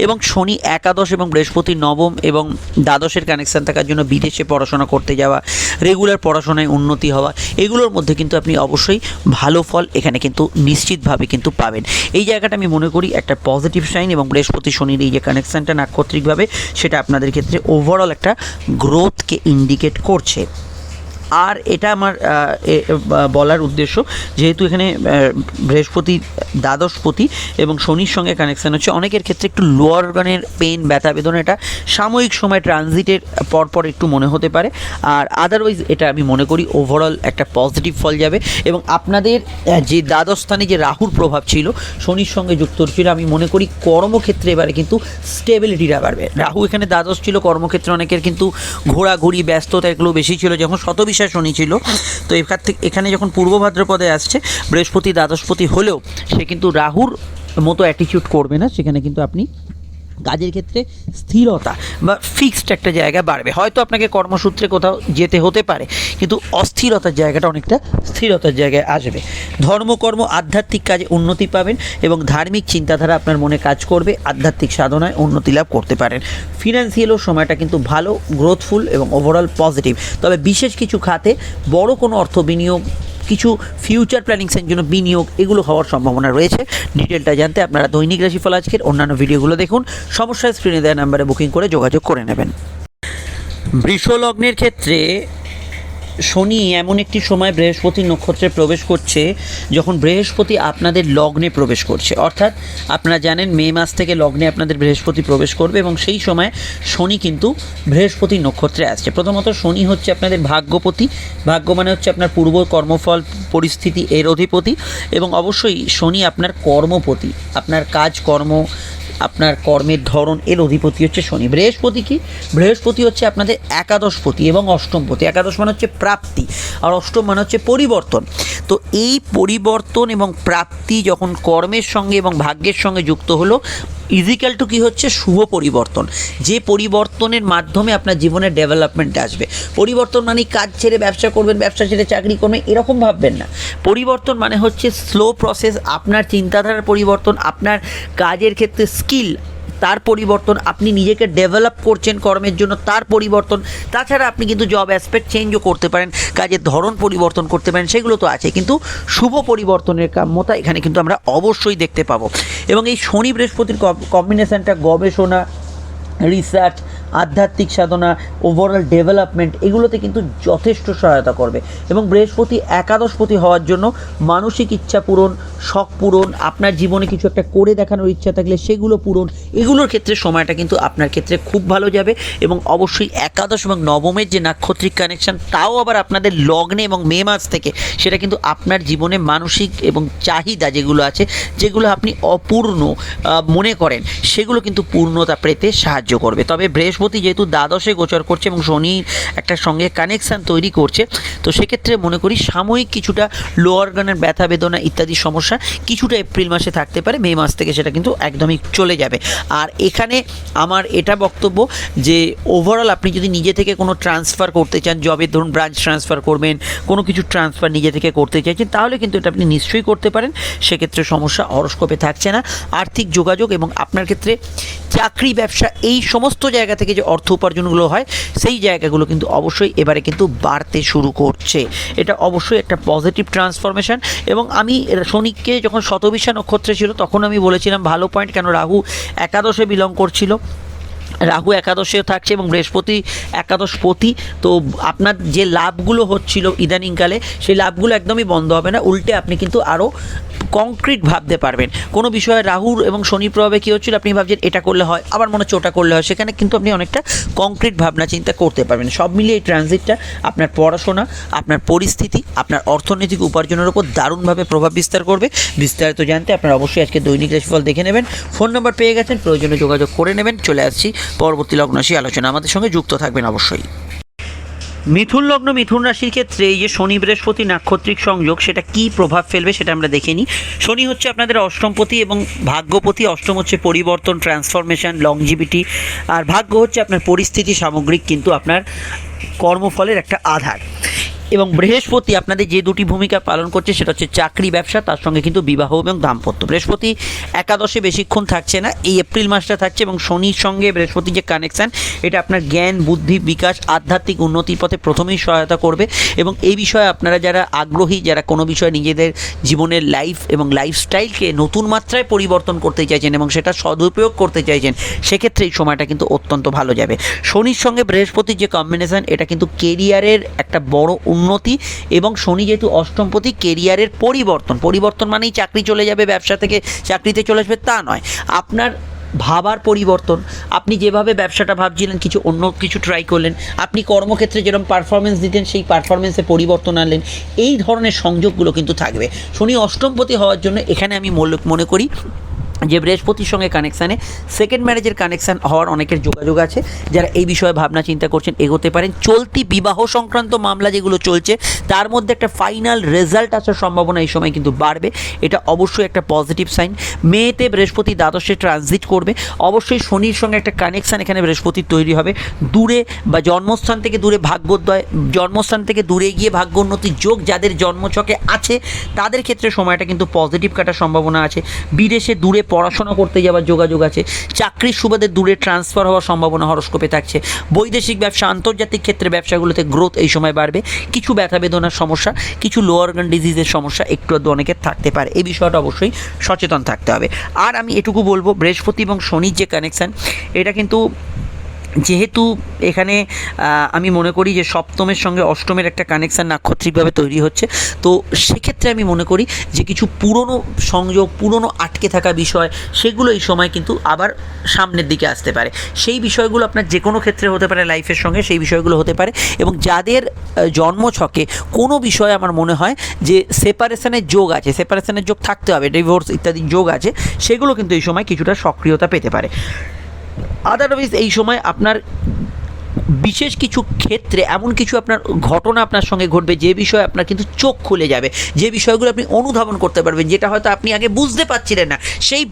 এবং শনি একাদশ এবং বৃহস্পতি নবম এবং দ্বাদশের কানেকশান থাকার জন্য বিদেশে পড়াশোনা করতে যাওয়া, রেগুলার পড়াশোনায় উন্নতি হওয়া, এগুলোর মধ্যে কিন্তু আপনি অবশ্যই ভালো ফল এখানে কিন্তু নিশ্চিতভাবে কিন্তু পাবেন। এই জায়গাটা আমি মনে করি একটা পজিটিভ সাইন, এবং বৃহস্পতি শনির এই যে কানেকশানটা নাক্ষত্রিকভাবে, সেটা আপনাদের ক্ষেত্রে ওভারঅল একটা গ্রোথকে ইন্ডিকেট করছে। আর এটা আমার বলার উদ্দেশ্য, যেহেতু এখানে বৃহস্পতি দ্বাদশপতি এবং শনির সঙ্গে কানেকশান হচ্ছে, অনেকের ক্ষেত্রে একটু লোয়ার অর্গানের পেন, ব্যথা বেদনা এটা সাময়িক সময় ট্রানজিটের পরপর একটু মনে হতে পারে। আর আদারওয়াইজ এটা আমি মনে করি ওভারঅল একটা পজিটিভ ফল যাবে। এবং আপনাদের যে দ্বাদশ স্থানে যে রাহুর প্রভাব ছিল, শনির সঙ্গে যুক্ত ছিল, আমি মনে করি কর্মক্ষেত্রে এবারে কিন্তু স্টেবিলিটিটা বাড়বে। রাহু এখানে দ্বাদশ ছিল, কর্মক্ষেত্রে অনেকের কিন্তু ঘোরাঘুরি, ব্যস্ততা এগুলো বেশি ছিল যখন শতবিশা শনি ছিল। তো এখানে যখন পূর্ব ভাদ্রপদে আসছে, বৃহস্পতি দ্বাদশপতি হলেও সে কিন্তু রাহুর মতো অ্যাটিটিউড করবে না। সেখানে কিন্তু আপনি কাজের ক্ষেত্রে স্থিরতা বা ফিক্সড একটা জায়গা বাড়বে। হয়তো আপনাকে কর্মসূত্রে কোথাও যেতে হতে পারে, কিন্তু অস্থিরতার জায়গাটা অনেকটা স্থিরতার জায়গায় আসবে। ধর্মকর্ম, আধ্যাত্মিক কাজে উন্নতি পাবেন এবং ধার্মিক চিন্তাধারা আপনার মনে কাজ করবে, আধ্যাত্মিক সাধনায় উন্নতি লাভ করতে পারেন। ফিনান্সিয়ালও সময়টা কিন্তু ভালো, গ্রোথফুল এবং ওভারঅল পজিটিভ। তবে বিশেষ কিছু খাতে বড় কোনো অর্থ বিনিয়োগ, কিছু ফিউচার প্ল্যানিংসের জন্য বিনিয়োগ, এগুলো হওয়ার সম্ভাবনা রয়েছে। ডিটেলটা জানতে আপনারা দৈনিক রাশিফল আজকের অন্যান্য ভিডিওগুলো দেখুন। সমস্যায় স্ক্রিনে দেওয়া নাম্বারে বুকিং করে যোগাযোগ করে নেবেন। বৃষ লগ্নের ক্ষেত্রে শনি এমন একটি সময় বৃহস্পতি নক্ষত্রে প্রবেশ করছে যখন বৃহস্পতি আপনাদের লগ্নে প্রবেশ করছে। অর্থাৎ আপনারা জানেন মে মাস থেকে লগ্নে আপনাদের বৃহস্পতি প্রবেশ করবে এবং সেই সময় শনি কিন্তু বৃহস্পতি নক্ষত্রে আসছে। প্রথমত শনি হচ্ছে আপনাদের ভাগ্যপতি, ভাগ্য মানে হচ্ছে আপনার পূর্ব কর্মফল, পরিস্থিতি এর অধিপতি, এবং অবশ্যই শনি আপনার কর্মপতি, আপনার কাজকর্ম, আপনার কর্মের ধরন এর অধিপতি হচ্ছে শনি। বৃহস্পতি কি? বৃহস্পতি হচ্ছে আপনাদের একাদশপতি এবং অষ্টমপতি। একাদশ মানে হচ্ছে প্রাপ্তি, আর অষ্টম মানে হচ্ছে পরিবর্তন। তো এই পরিবর্তন এবং প্রাপ্তি যখন কর্মের সঙ্গে এবং ভাগ্যের সঙ্গে যুক্ত হলো, ইজিক্যাল টু কী হচ্ছে? শুভ পরিবর্তন। যে পরিবর্তনের মাধ্যমে আপনার জীবনের ডেভেলপমেন্ট আসবে। পরিবর্তন মানে কাজ ছেড়ে ব্যবসা করবেন, ব্যবসা ছেড়ে চাকরি করবেন, এরকম ভাববেন না। পরিবর্তন মানে হচ্ছে স্লো প্রসেস, আপনার চিন্তাধারার পরিবর্তন, আপনার কাজের ক্ষেত্রে স্কিল তার পরিবর্তন, আপনি নিজেকে ডেভেলপ করছেন কর্মের জন্য তার পরিবর্তন। তাছাড়া আপনি কিন্তু জব অ্যাসপেক্ট চেঞ্জও করতে পারেন, কাজের ধরন পরিবর্তন করতে পারেন, সেগুলো তো আছে, কিন্তু শুভ পরিবর্তনের কাম্যতা এখানে কিন্তু আমরা অবশ্যই দেখতে পাবো। এবং এই শনি বৃহস্পতির কম্বিনেশানটা গবেষণা, রিসার্চ, আধ্যাত্মিক সাধনা, ওভারঅল ডেভেলপমেন্ট এগুলোতে কিন্তু যথেষ্ট সহায়তা করবে। এবং বৃহস্পতি একাদশপতি হওয়ার জন্য মানসিক ইচ্ছা পূরণ, শখ পূরণ, আপনার জীবনে কিছু একটা করে দেখানোর ইচ্ছা থাকলে সেগুলো পূরণ, এগুলোর ক্ষেত্রে সময়টা কিন্তু আপনার ক্ষেত্রে খুব ভালো যাবে। এবং অবশ্যই একাদশ এবং নবমের যে নাক্ষত্রিক কানেকশান, তাও আবার আপনাদের লগ্নে এবং মে মাস থেকে, সেটা কিন্তু আপনার জীবনে মানসিক এবং চাহিদা যেগুলো আছে, যেগুলো আপনি অপূর্ণ মনে করেন, সেগুলো কিন্তু পূর্ণতা পেতে সাহায্য করবে। তবে বৃহস্পতি বৃহস্পতি যেহেতু দ্বাদশে গোচর করছে এবং শনির একটা সঙ্গে কানেকশান তৈরি করছে, তো সেক্ষেত্রে মনে করি সাময়িক কিছুটা লো অর্গানের ব্যথা বেদনা ইত্যাদি সমস্যা কিছুটা এপ্রিল মাসে থাকতে পারে, মে মাস থেকে সেটা কিন্তু একদমই চলে যাবে। আর এখানে আমার এটা বক্তব্য যে ওভারঅল আপনি যদি নিজে থেকে কোনো ট্রান্সফার করতে চান, জবের ধরুন ব্রাঞ্চ ট্রান্সফার করবেন, কোনো কিছু ট্রান্সফার নিজে থেকে করতে চাইছেন, তাহলে কিন্তু এটা আপনি নিশ্চয়ই করতে পারেন, সেক্ষেত্রে সমস্যা হরোস্কোপে থাকছে না। আর্থিক যোগাযোগ এবং আপনার ক্ষেত্রে চাকরি ব্যবসা এই সমস্ত জায়গা থেকে যে অর্থ উপার্জনগুলো হয় সেই জায়গাগুলো কিন্তু অবশ্যই এবারে কিন্তু বাড়তে শুরু করছে। এটা অবশ্যই একটা পজিটিভ ট্রান্সফরমেশন। এবং আমি শনিকে যখন শতবিশা নক্ষত্রে ছিল তখন আমি বলেছিলাম ভালো পয়েন্ট, কেন রাহু একাদশে বিলং করছিল, রাহু একাদশেও থাকছে এবং বৃহস্পতি একাদশপতি। তো আপনার যে লাভগুলো হচ্ছিল ইদানিংকালে সেই লাভগুলো একদমই বন্ধ হবে না, উল্টে আপনি কিন্তু আরও কংক্রিট ভাবতে পারবেন। কোনো বিষয়ে রাহুর এবং শনির প্রভাবে কী হচ্ছিল, আপনি ভাবছেন এটা করলে হয়, আবার মনে হচ্ছে ওটা করলে হয়, সেখানে কিন্তু আপনি অনেকটা কংক্রিট ভাবনা চিন্তা করতে পারবেন। সব মিলিয়ে এই ট্রানজিটটা আপনার পড়াশোনা, আপনার পরিস্থিতি, আপনার অর্থনৈতিক উপার্জনের উপর দারুণভাবে প্রভাব বিস্তার করবে। বিস্তারিত জানতে আপনারা অবশ্যই আজকে দৈনিক রাশিফল দেখে নেবেন। ফোন নাম্বার পেয়ে গেছেন, প্রয়োজনে যোগাযোগ করে নেবেন। চলে আসছি পরবর্তী লগ্নরাশি আলোচনা, আমাদের সঙ্গে যুক্ত থাকবেন অবশ্যই। মিথুন লগ্ন মিথুন রাশির ক্ষেত্রে এই যে শনি বৃহস্পতি নাক্ষত্রিক সংযোগ, সেটা কি প্রভাব ফেলবে সেটা আমরা দেখে নিই। শনি হচ্ছে আপনাদের অষ্টমপতি এবং ভাগ্যপতি। অষ্টম হচ্ছে পরিবর্তন, ট্রান্সফরমেশন, লংজিভিটি, আর ভাগ্য হচ্ছে আপনার পরিস্থিতি সামগ্রিক কিন্তু আপনার কর্মফলের একটা আধার। এবং বৃহস্পতি আপনাদের যে দুটি ভূমিকা পালন করছে সেটা হচ্ছে চাকরি ব্যবসা, তার সঙ্গে কিন্তু বিবাহ এবং দাম্পত্য। বৃহস্পতি একাদশে বেশিক্ষণ থাকছে না, এই এপ্রিল মাসটা থাকছে এবং শনির সঙ্গে বৃহস্পতির যে কানেকশান এটা আপনার জ্ঞান বুদ্ধি বিকাশ আধ্যাত্মিক উন্নতির পথে প্রথমেই সহায়তা করবে। এবং এই বিষয়ে আপনারা যারা আগ্রহী, যারা কোনো বিষয়ে নিজেদের জীবনের লাইফ এবং লাইফস্টাইলকে নতুন মাত্রায় পরিবর্তন করতে চাইছেন এবং সেটা সদুপয়োগ করতে চাইছেন, সেক্ষেত্রে এই সময়টা কিন্তু অত্যন্ত ভালো যাবে। শনির সঙ্গে বৃহস্পতির যে কম্বিনেশান এটা কিন্তু কেরিয়ারের একটা বড় উন্নতি, এবং শনি যেহেতু অষ্টমপতি, কেরিয়ারের পরিবর্তন মানেই চাকরি চলে যাবে, ব্যবসা থেকে চাকরিতে চলে আসবে তা নয়, আপনার ভাবার পরিবর্তন। আপনি যেভাবে ব্যবসাটা ভাবছিলেন কিছু অন্য কিছু ট্রাই করলেন, আপনি কর্মক্ষেত্রে যেরকম পারফরমেন্স দিতেন সেই পারফরমেন্সে পরিবর্তন আনলেন, এই ধরনের সংযোগগুলো কিন্তু থাকবে। শনি অষ্টমপতি হওয়ার জন্য এখানে আমি মনে করি যে বৃহস্পতির সঙ্গে কানেকশানে সেকেন্ড ম্যারেজের কানেকশান হওয়ার অনেকের যোগাযোগ আছে। যারা এই বিষয়ে ভাবনা চিন্তা করছেন এগোতে পারেন। চলতি বিবাহ সংক্রান্ত মামলা যেগুলো চলছে তার মধ্যে একটা ফাইনাল রেজাল্ট আসার সম্ভাবনা এই সময় কিন্তু বাড়বে, এটা অবশ্যই একটা পজিটিভ সাইন। মেতে বৃহস্পতি দ্বাদশে ট্রানজিট করবে, অবশ্যই শনির সঙ্গে একটা কানেকশান এখানে বৃহস্পতির তৈরি হবে। দূরে বা জন্মস্থান থেকে দূরে ভাগ্যোদয়, জন্মস্থান থেকে দূরে গিয়ে ভাগ্যোন্নতির যোগ যাদের জন্মছকে আছে তাদের ক্ষেত্রে সময়টা কিন্তু পজিটিভ কাটার সম্ভাবনা আছে। বিদেশে দূরে পড়াশোনা করতে যাওয়ার যোগাযোগ আছে, চাকরির সুবাদে দূরে ট্রান্সফার হওয়ার সম্ভাবনা হরোস্কোপে থাকছে। বৈদেশিক ব্যবসা, আন্তর্জাতিক ক্ষেত্রে ব্যবসাগুলোতে গ্রোথ এই সময় বাড়বে। কিছু ব্যথা বেদনার সমস্যা, কিছু লো অর্গান ডিজিজের সমস্যা একটু আধটু অনেকের থাকতে পারে, এই বিষয়টা অবশ্যই সচেতন থাকতে হবে। আর আমি এটুকু বলবো, বৃহস্পতি এবং শনির যে কানেকশান এটা কিন্তু যেহেতু এখানে আমি মনে করি যে সপ্তমের সঙ্গে অষ্টমের একটা কানেকশান নাক্ষত্রিকভাবে তৈরি হচ্ছে, তো সেক্ষেত্রে আমি মনে করি যে কিছু পুরনো সংযোগ, পুরনো আটকে থাকা বিষয় সেগুলো এই সময় কিন্তু আবার সামনের দিকে আসতে পারে। সেই বিষয়গুলো আপনার যে কোনো ক্ষেত্রে হতে পারে, লাইফের সঙ্গে সেই বিষয়গুলো হতে পারে। এবং যাদের জন্মছকে কোনো বিষয়ে আমার মনে হয় যে সেপারেশনের যোগ আছে, সেপারেশনের যোগ থাকতে হবে, ডিভোর্স ইত্যাদি যোগ আছে, সেগুলো কিন্তু এই সময় কিছুটা সক্রিয়তা পেতে পারে। আদারওয়াইজ এই সময় আপনার বিশেষ কিছু ক্ষেত্রে এমন কিছু আপনার ঘটনা আপনার সঙ্গে ঘটবে যে বিষয়ে আপনার কিন্তু চোখ খুলে যাবে, যে বিষয়গুলো আপনি অনুধাবন করতে পারবেন, যেটা হয়তো আপনি আগে বুঝতে পারছিলেন না, সেই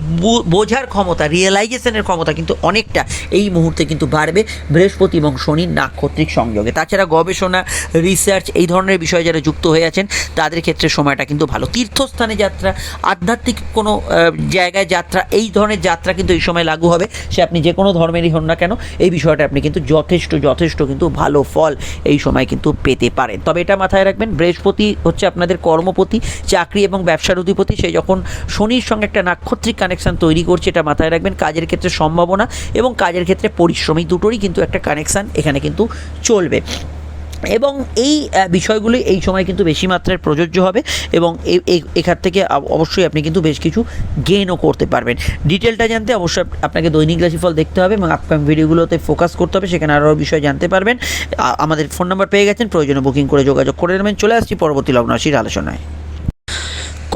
বোঝার ক্ষমতা, রিয়েলাইজেশনের ক্ষমতা কিন্তু অনেকটা এই মুহূর্তে কিন্তু বাড়বে বৃহস্পতি এবং শনির নাক্ষত্রিক সংযোগে। তাছাড়া গবেষণা, রিসার্চ এই ধরনের বিষয়ে যারা যুক্ত হয়ে আছেন তাদের ক্ষেত্রে সময়টা কিন্তু ভালো। তীর্থস্থানে যাত্রা, আধ্যাত্মিক কোনো জায়গায় যাত্রা, এই ধরনের যাত্রা কিন্তু এই সময় লাগু হবে। সে আপনি যে কোনো ধর্মেরই হন না কেন, এই বিষয়টা আপনি কিন্তু যথেষ্ট কিন্তু ভালো ফল এই সময় কিন্তু পেতে পারেন। তবে এটা মাথায় রাখবেন, বৃহস্পতি হচ্ছে আপনাদের কর্মপতি, চাকরি এবং ব্যবসার অধিপতি। সে যখন শনির সঙ্গে একটা নাক্ষত্রিক কানেকশন তৈরি করছে, এটা মাথায় রাখবেন। কাজের ক্ষেত্রে সম্ভাবনা এবং কাজের ক্ষেত্রে পরিশ্রমী দুটোরই কিন্তু একটা কানেকশান এখানে কিন্তু চলবে। এবং এই বিষয়গুলি এই সময় কিন্তু বেশি মাত্রায় প্রযোজ্য হবে এবং এখান থেকে অবশ্যই আপনি কিন্তু বেশ কিছু গেইনও করতে পারবেন। ডিটেলটা জানতে অবশ্যই আপনাকে দৈনিক রাশিফল দেখতে হবে এবং আপকামিং ভিডিওগুলোতে ফোকাস করতে হবে, সেখানে আরও বিষয় জানতে পারবেন। আমাদের ফোন নাম্বার পেয়ে গেছেন, প্রয়োজনে বুকিং করে যোগাযোগ করে নেবেন। চলে আসছি পরবর্তী লগ্ন রাশির আলোচনায়।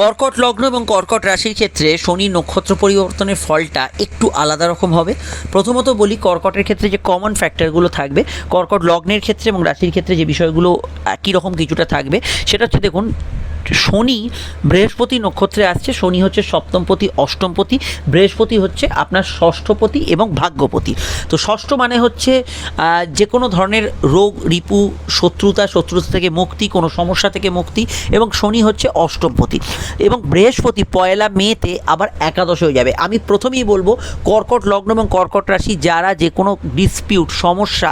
কর্কট লগ্ন এবং কর্কট রাশির ক্ষেত্রে শনি নক্ষত্র পরিবর্তনের ফলটা একটু আলাদা রকম হবে। প্রথমত বলি, কর্কটের ক্ষেত্রে যে কমন ফ্যাক্টরগুলো থাকবে, কর্কট লগ্নের ক্ষেত্রে এবং রাশির ক্ষেত্রে যে বিষয়গুলো একই রকম কিছুটা থাকবে, সেটা হচ্ছে দেখুন, শনি বৃহস্পতি নক্ষত্রে আসছে। শনি হচ্ছে সপ্তমপতি, অষ্টমপতি, বৃহস্পতি হচ্ছে আপনার ষষ্ঠপতি এবং ভাগ্যপতি। তো ষষ্ঠ মানে হচ্ছে যে কোনো ধরনের রোগ, রিপু, শত্রুতা থেকে মুক্তি, কোনো সমস্যা থেকে মুক্তি, এবং শনি হচ্ছে অষ্টমপতি। এবং বৃহস্পতি 1 মেতে আবার একাদশ হয়ে যাবে। আমি প্রথমেই বলবো, কর্কট লগ্ন এবং কর্কট রাশি যারা যে কোনো ডিসপিউট, সমস্যা,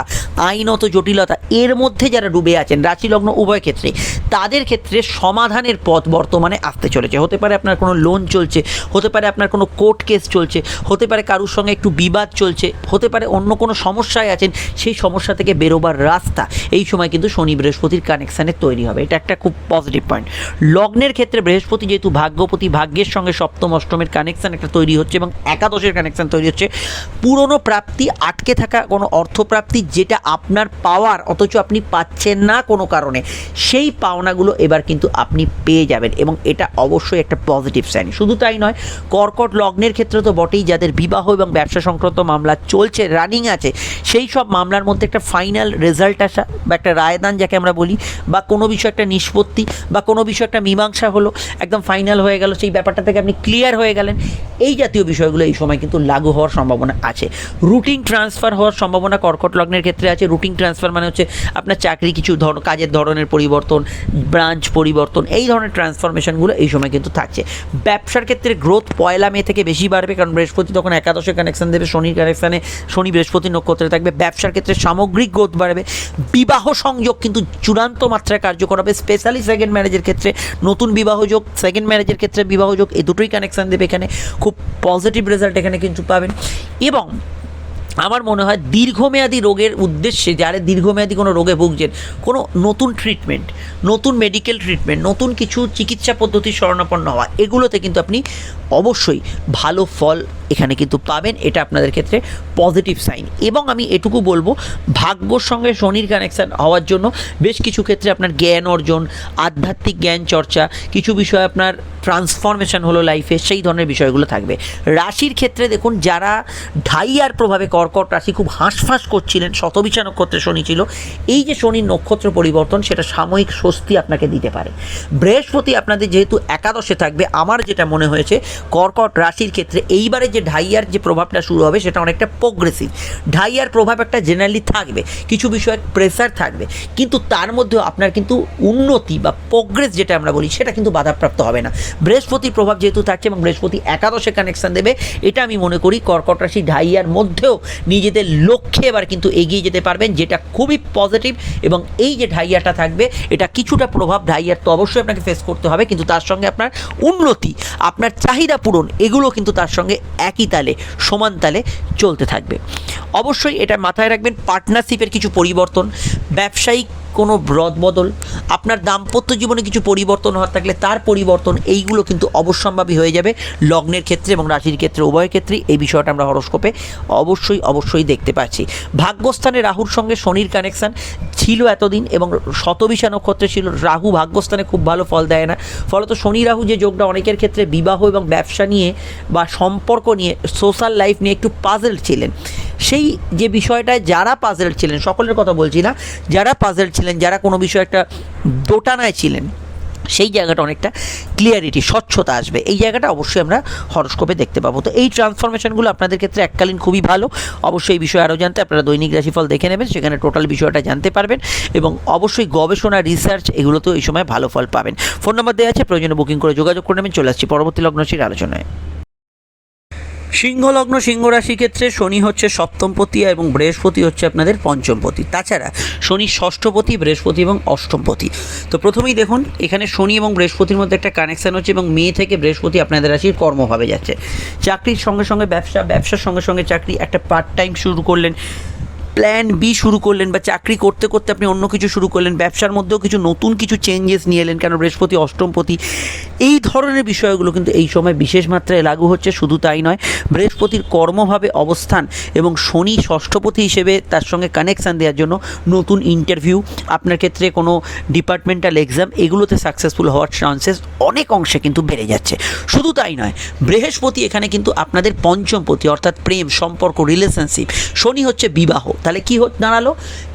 আইনত জটিলতা এর মধ্যে যারা ডুবে আছেন, রাশি লগ্ন উভয় ক্ষেত্রে, তাদের ক্ষেত্রে সমাধানের পথ বর্তমানে আসতে চলেছে। হতে পারে আপনার কোনো লোন চলছে, হতে পারে আপনার কোনো কোর্ট কেস চলছে, হতে পারে কারুর সঙ্গে একটু বিবাদ চলছে, হতে পারে অন্য কোনো সমস্যায় আছেন, সেই সমস্যা থেকে বেরোবার রাস্তা এই সময় কিন্তু শনি বৃহস্পতির কানেকশানে তৈরি হবে। এটা একটা খুব পজিটিভ পয়েন্ট। লগ্নের ক্ষেত্রে বৃহস্পতি যেহেতু ভাগ্যপতি, ভাগ্যের সঙ্গে সপ্তম অষ্টমের কানেকশান একটা তৈরি হচ্ছে এবং একাদশের কানেকশান তৈরি হচ্ছে। পুরনো প্রাপ্তি, আটকে থাকা কোনো অর্থপ্রাপ্তি যেটা আপনার পাওয়ার অথচ আপনি পাচ্ছেন না কোনো কারণে, সেই পাওনাগুলো এবার কিন্তু আপনি পেয়ে যাবেন এবং এটা অবশ্যই একটা পজিটিভ সাইন। শুধু তাই নয়, কর্কট লগ্নের ক্ষেত্রে তো বটেই, যাদের বিবাহ এবং ব্যবসা সংক্রান্ত মামলা চলছে, রানিং আছে, সেই সব মামলার মধ্যে একটা ফাইনাল রেজাল্ট আসা বা একটা রায়দান যাকে আমরা বলি, বা কোনো বিষয় একটা নিষ্পত্তি বা কোনো বিষয় একটা মীমাংসা হলো, একদম ফাইনাল হয়ে গেল, সেই ব্যাপারটা থেকে আপনি ক্লিয়ার হয়ে গেলেন, এই জাতীয় বিষয়গুলো এই সময় কিন্তু লাগু হওয়ার সম্ভাবনা আছে। রুটিন ট্রান্সফার হওয়ার সম্ভাবনা কর্কট লগ্নের ক্ষেত্রে আছে। রুটিন ট্রান্সফার মানে হচ্ছে আপনার চাকরি কিছু কাজের ধরনের পরিবর্তন, ব্রাঞ্চ পরিবর্তন, এই ধরনের ট্রান্সফরমেশনগুলো এই সময় কিন্তু থাকছে। ব্যবসার ক্ষেত্রে গ্রোথ 1 মে থেকে বেশি বাড়বে, কারণ বৃহস্পতি তখন একাদশে কানেকশন দেবে, শনির কানেকশানে, শনি বৃহস্পতি নক্ষত্রে থাকবে। ব্যবসার ক্ষেত্রে সামগ্রিক গ্রোথ বাড়বে। বিবাহ সংযোগ কিন্তু চূড়ান্ত মাত্রায় কার্যকর হবে, স্পেশালি সেকেন্ড ম্যারেজের ক্ষেত্রে নতুন বিবাহযোগ, সেকেন্ড ম্যারেজের ক্ষেত্রে বিবাহযোগ, এই দুটোই কানেকশান দেবে। এখানে খুব পজিটিভ রেজাল্ট এখানে কিন্তু পাবেন। এবং আমার মনে হয় দীর্ঘমেয়াদী রোগের উদ্দেশ্যে, যারা দীর্ঘমেয়াদী কোনো রোগে ভুগছেন, কোনো নতুন ট্রিটমেন্ট, নতুন মেডিকেল ট্রিটমেন্ট, নতুন কিছু চিকিৎসা পদ্ধতির শরণাপন্ন হওয়া, এগুলোতে কিন্তু আপনি অবশ্যই ভালো ফল এখানে কিন্তু পাবেন। এটা আপনাদের ক্ষেত্রে পজিটিভ সাইন। এবং আমি এটুকু বলবো, ভাগ্যর সঙ্গে শনির কানেকশান হওয়ার জন্য বেশ কিছু ক্ষেত্রে আপনার জ্ঞান অর্জন, আধ্যাত্মিক জ্ঞান চর্চা, কিছু বিষয় আপনার ট্রান্সফরমেশন হলো লাইফে, সেই ধরনের বিষয়গুলো থাকবে। রাশির ক্ষেত্রে দেখুন, যারা ঢাইয়ার প্রভাবে কর্কট রাশি খুব হাঁসফাঁস করছিলেন, শতবিশা নক্ষত্রে শনি ছিল, এই যে শনির নক্ষত্র পরিবর্তন, সেটা সাময়িক স্বস্তি আপনাকে দিতে পারে। বৃহস্পতি আপনাদের যেহেতু একাদশে থাকবে, আমার যেটা মনে হয়েছে কর্কট রাশির ক্ষেত্রে এইবারে যে ঢাইয়ার যে প্রভাবটা শুরু হবে, সেটা অনেকটা প্রোগ্রেসিভ। ঢাইয়ার প্রভাব একটা জেনারেলি থাকবে, কিছু বিষয়ে প্রেসার থাকবে, কিন্তু তার মধ্যেও আপনার কিন্তু উন্নতি বা প্রোগ্রেস যেটা আমরা বলি, সেটা কিন্তু বাধাপ্রাপ্ত হবে না। বৃহস্পতির প্রভাব যেহেতু থাকছে এবং বৃহস্পতি একাদশে কানেকশান দেবে, এটা আমি মনে করি কর্কট রাশি ঢাইয়ার মধ্যেও নিজেদের লক্ষ্যে এবার কিন্তু এগিয়ে যেতে পারবেন, যেটা খুবই পজিটিভ। এবং এই যে ঢাইয়াটা থাকবে, এটা কিছুটা প্রভাব ঢাইয়ার তো অবশ্যই আপনাকে ফেস করতে হবে, কিন্তু তার সঙ্গে আপনার উন্নতি, আপনার চাহিদা পূরণ, এগুলো কিন্তু তার সঙ্গে একই তালে, সমান তালে চলতে থাকবে। অবশ্যই এটা মাথায় রাখবেন, পার্টনারশিপের কিছু পরিবর্তন, ব্যবসায়িক কোনো রদবদল, আপনার দাম্পত্য জীবনে কিছু পরিবর্তন হওয়ার থাকলে তার পরিবর্তন, এইগুলো কিন্তু অবশ্যম্ভাবী হয়ে যাবে লগ্নের ক্ষেত্রে এবং রাশির ক্ষেত্রে, উভয় ক্ষেত্রেই এই বিষয়টা আমরা হরোস্কোপে অবশ্যই দেখতে পাচ্ছি। ভাগ্যস্থানে রাহুর সঙ্গে শনির কানেকশান ছিল এতদিন এবং শতবিশা নক্ষত্রে ছিল। রাহু ভাগ্যস্থানে খুব ভালো ফল দেয় না, ফলত শনি রাহু যে যোগটা অনেকের ক্ষেত্রে বিবাহ এবং ব্যবসা নিয়ে বা সম্পর্ক নিয়ে, সোশ্যাল লাইফ নিয়ে একটু পাজেল ছিলেন, সেই যে বিষয়টায় যারা পাজেল ছিলেন, সকলের কথা বলছি না, যারা পাজেল ছিলেন, যারা কোনো বিষয়ে একটা দোটানায় ছিলেন, সেই জায়গাটা অনেকটা ক্লিয়ারিটি, স্বচ্ছতা আসবে। এই জায়গাটা অবশ্যই আমরা হরোস্কোপে দেখতে পাবো। তো এই ট্রান্সফরমেশনগুলো আপনাদের ক্ষেত্রে এককালীন খুবই ভালো। অবশ্যই এই বিষয়ে আরও জানতে আপনারা দৈনিক রাশিফল দেখে নেবেন, সেখানে টোটাল বিষয়টা জানতে পারবেন এবং অবশ্যই গবেষণা, রিসার্চ, এগুলোতেও এই সময় ভালো ফল পাবেন। ফোন নাম্বার দেওয়া আছে, প্রয়োজনে বুকিং করে যোগাযোগ করে নেবেন। চলে আসছি পরবর্তী লগ্নরাশির আলোচনায়। সিংহ লগ্ন, সিংহ রাশির ক্ষেত্রে শনি হচ্ছে সপ্তমপতি এবং বৃহস্পতি হচ্ছে আপনাদের পঞ্চমপতি। তাছাড়া শনি ষষ্ঠপতি, বৃহস্পতি এবং অষ্টমপতি। তো প্রথমেই দেখুন, এখানে শনি এবং বৃহস্পতির মধ্যে একটা কানেকশান হচ্ছে এবং মে থেকে বৃহস্পতি আপনাদের রাশির কর্মভাবে যাচ্ছে। চাকরির সঙ্গে সঙ্গে ব্যবসা, ব্যবসার সঙ্গে সঙ্গে চাকরি, একটা পার্ট টাইম শুরু করলেন, প্ল্যান বি শুরু করলেন, বা চাকরি করতে করতে আপনি অন্য কিছু শুরু করলেন, ব্যবসার মধ্যেও কিছু নতুন কিছু চেঞ্জেস নিয়ে এলেন, কেন বৃহস্পতি অষ্টমপতি, এই ধরনের বিষয়গুলো কিন্তু এই সময় বিশেষ মাত্রায় লাগু হচ্ছে। শুধু তাই নয়, বৃহস্পতির কর্মভাবে অবস্থান এবং শনি ষষ্ঠপতি হিসেবে তার সঙ্গে কানেকশান দেওয়ার জন্য নতুন ইন্টারভিউ, আপনার ক্ষেত্রে কোনো ডিপার্টমেন্টাল এক্সাম, এগুলোতে সাকসেসফুল হওয়ার চান্সেস অনেক অংশে কিন্তু বেড়ে যাচ্ছে। শুধু তাই নয়, বৃহস্পতি এখানে কিন্তু আপনাদের পঞ্চমপতি, অর্থাৎ প্রেম, সম্পর্ক, রিলেশনশিপ, শনি হচ্ছে বিবাহ, তাহলে কী দাঁড়ালো?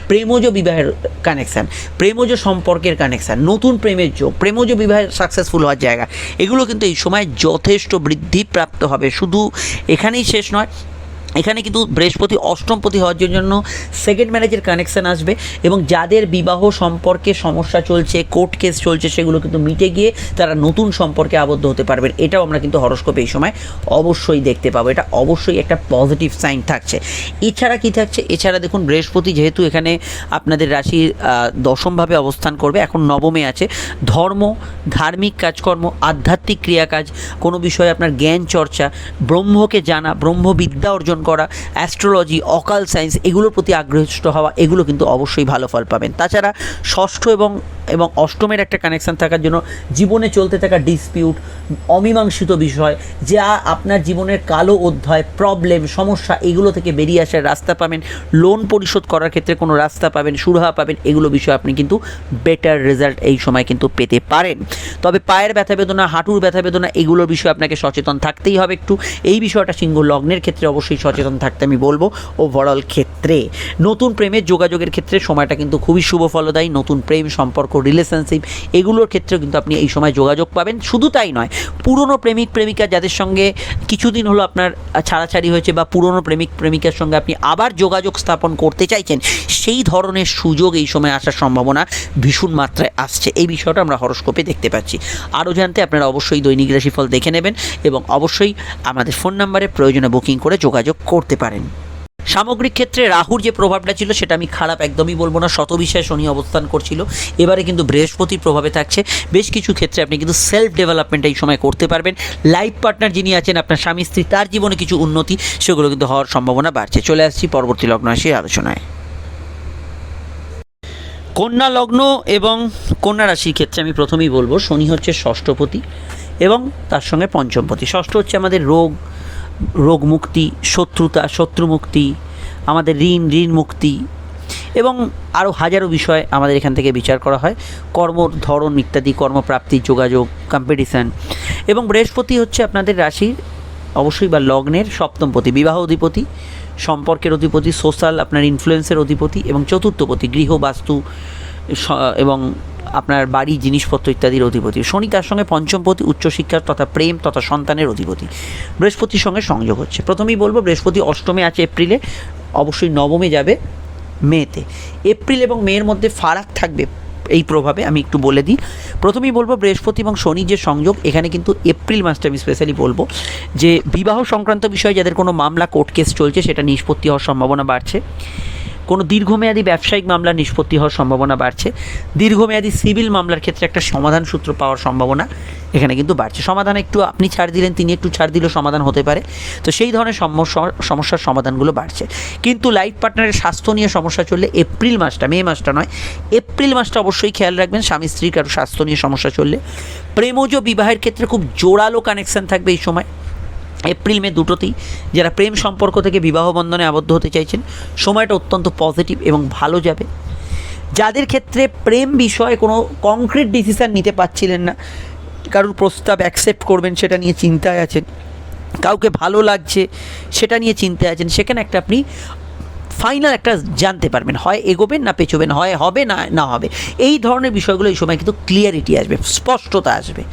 প্রেমজ বিবাহের কানেকশান, প্রেমজ সম্পর্কের কানেকশান, নতুন প্রেমের যোগ, প্রেমজ বিবাহের সাকসেসফুল হওয়ার জায়গা, এগুলো কিন্তু এই সময় যথেষ্ট বৃদ্ধিপ্রাপ্ত হবে। শুধু এখানেই শেষ নয়, এখানে কিন্তু বৃহস্পতি অষ্টমপতি হওয়ার জন্য সেকেন্ড ম্যারেজের কানেকশান আসবে, এবং যাদের বিবাহ সম্পর্কে সমস্যা চলছে, কোর্ট কেস চলছে, সেগুলো কিন্তু মিটে গিয়ে তারা নতুন সম্পর্কে আবদ্ধ হতে পারবেন। এটাও আমরা কিন্তু হরস্কোপে এই সময় অবশ্যই দেখতে পাবো, এটা অবশ্যই একটা পজিটিভ সাইন থাকছে। এছাড়া কি থাকছে? এছাড়া দেখুন, বৃহস্পতি যেহেতু এখানে আপনাদের রাশির দশমভাবে অবস্থান করবে, এখন নবমে আছে, ধর্ম, ধার্মিক কাজকর্ম, আধ্যাত্মিক ক্রিয়াকাজ, কোনো বিষয়ে আপনার জ্ঞান চর্চা, ব্রহ্মকে জানা, ব্রহ্মবিদ্যা অর্জন করা, অ্যাস্ট্রোলজি, অকাল সায়েন্স, এগুলোর প্রতি আগ্রহীষ্ট হওয়া, এগুলো কিন্তু অবশ্যই ভালো ফল পাবেন। তাছাড়া ষষ্ঠ এবং অষ্টমের একটা কানেকশান থাকার জন্য জীবনে চলতে থাকা ডিসপিউট, অমীমাংসিত বিষয়, যা আপনার জীবনের কালো অধ্যায়, প্রবলেম, সমস্যা, এগুলো থেকে বেরিয়ে আসার রাস্তা পাবেন, লোন পরিশোধ করার ক্ষেত্রে কোনো রাস্তা পাবেন, সুরাহা পাবেন, এগুলো বিষয়ে আপনি কিন্তু বেটার রেজাল্ট এই সময় কিন্তু পেতে পারেন। তবে পায়ের ব্যথা বেদনা, হাঁটুর ব্যথা বেদনা, এগুলোর বিষয়ে আপনাকে সচেতন থাকতেই হবে একটু। এই বিষয়টা সিংহ লগ্নের ক্ষেত্রে অবশ্যই সচেতন থাকতে আমি বলবো। ওভারঅল ক্ষেত্রে নতুন প্রেমের যোগাযোগের ক্ষেত্রে সময়টা কিন্তু খুবই শুভ ফলদায়ী। নতুন প্রেম, সম্পর্ক, রিলেশনশিপ, এগুলোর ক্ষেত্রেও কিন্তু আপনি এই সময় যোগাযোগ পাবেন। শুধু তাই নয়, পুরনো প্রেমিক প্রেমিকা যাদের সঙ্গে কিছুদিন হলো আপনার ছাড়াছাড়ি হয়েছে, বা পুরনো প্রেমিক প্রেমিকার সঙ্গে আপনি আবার যোগাযোগ স্থাপন করতে চাইছেন, সেই ধরনের সুযোগ এই সময় আসার সম্ভাবনা ভীষণ মাত্রায় আসছে। এই বিষয়টা আমরা হরস্কোপে দেখতে পাচ্ছি। আরও জানতে আপনারা অবশ্যই দৈনিক রাশিফল দেখে নেবেন, এবং অবশ্যই আমাদের ফোন নাম্বারে প্রয়োজনে বুকিং করে যোগাযোগ করতে পারেন। সামগ্রিক ক্ষেত্রে রাহুর যে প্রভাবটা ছিল সেটা আমি খারাপ একদমই বলবো না। শতবিষয়ে শনি অবস্থান করছিল, এবারে কিন্তু বৃহস্পতির প্রভাবে থাকছে। বেশ কিছু ক্ষেত্রে আপনি কিন্তু সেলফ ডেভেলপমেন্ট এই সময় করতে পারবেন। লাইফ পার্টনার যিনি আছেন, আপনার স্বামী স্ত্রী, তার জীবনে কিছু উন্নতি, সেগুলো কিন্তু হওয়ার সম্ভাবনা বাড়ছে। চলে আসছি পরবর্তী লগ্ন রাশির আলোচনায়। কন্যা লগ্ন এবং কন্যা রাশির ক্ষেত্রে আমি প্রথমেই বলবো, শনি হচ্ছে ষষ্ঠপতি এবং তার সঙ্গে পঞ্চমপতি। ষষ্ঠ হচ্ছে আমাদের রোগ মুক্তি, শত্রু মুক্তি, আমাদের ঋণ মুক্তি, এবং আরও হাজারো বিষয় আমাদের এখান থেকে বিচার করা হয়। কর্মর ধরন ইত্যাদি, কর্মপ্রাপ্তি, যোগাযোগ, কম্পিটিশান। এবং বৃহস্পতি হচ্ছে আপনাদের রাশির অবশ্যই বা লগ্নের সপ্তমপতি, বিবাহ অধিপতি, সম্পর্কের অধিপতি, সোশ্যাল আপনার ইনফ্লুয়েন্সের অধিপতি, এবং চতুর্থপতি, গৃহ, বাস্তু এবং আপনার বাড়ি, জিনিসপত্র ইত্যাদির অধিপতি। শনি তার সঙ্গে পঞ্চমপতি, উচ্চশিক্ষা তথা প্রেম তথা সন্তানের অধিপতি। বৃহস্পতির সঙ্গে সংযোগ হচ্ছে। প্রথমেই বলবো, বৃহস্পতি অষ্টমে আছে এপ্রিলে, অবশ্যই নবমে যাবে মেতে। এপ্রিল এবং মের মধ্যে ফারাক থাকবে এই প্রভাবে, আমি একটু বলে দিই। প্রথমেই বলবো, বৃহস্পতি এবং শনির যে সংযোগ, এখানে কিন্তু এপ্রিল মাসটা আমি স্পেশালি বলবো যে বিবাহ সংক্রান্ত বিষয়ে যাদের কোনো মামলা, কোর্ট কেস চলছে, সেটা নিষ্পত্তি হওয়ার সম্ভাবনা বাড়ছে। কোনো দীর্ঘমেয়াদী ব্যবসায়িক মামলার নিষ্পত্তি হওয়ার সম্ভাবনা বাড়ছে। দীর্ঘমেয়াদী সিভিল মামলার ক্ষেত্রে একটা সমাধান সূত্র পাওয়ার সম্ভাবনা এখানে কিন্তু বাড়ছে। সমাধান একটু আপনি ছাড় দিলেন, তিনি একটু ছাড় দিলেও সমাধান হতে পারে। তো সেই ধরনের সমস্যার সমাধানগুলো বাড়ছে। কিন্তু লাইফ পার্টনারের স্বাস্থ্য নিয়ে সমস্যা চললে এপ্রিল মাসটা, মে মাসটা নয়, এপ্রিল মাসটা অবশ্যই খেয়াল রাখবেন। স্বামী স্ত্রীর কারো স্বাস্থ্য নিয়ে সমস্যা চললে। প্রেমজ বিবাহের ক্ষেত্রে খুব জোরালো কানেকশান থাকবে এই সময়, এপ্রিল মে দুটোতেই। যারা প্রেম সম্পর্ক থেকে বিবাহ বন্ধনে আবদ্ধ হতে চাইছেন, সময়টা অত্যন্ত পজিটিভ এবং ভালো যাবে। যাদের ক্ষেত্রে প্রেম বিষয়ে কোনো কংক্রিট ডিসিশান নিতে পারছিলেন না, কারোর প্রস্তাব অ্যাকসেপ্ট করবেন সেটা নিয়ে চিন্তায় আছেন, কাউকে ভালো লাগছে সেটা নিয়ে চিন্তায় আছেন, সেখানে একটা আপনি ফাইনাল একটা জানতে পারবেন, হয় এগোবেন না পেছোবেন, হয় হবে না হবে। এই ধরনের বিষয়গুলো এই সময় কিন্তু ক্লিয়ারিটি আসবে, স্পষ্টতা আসবে।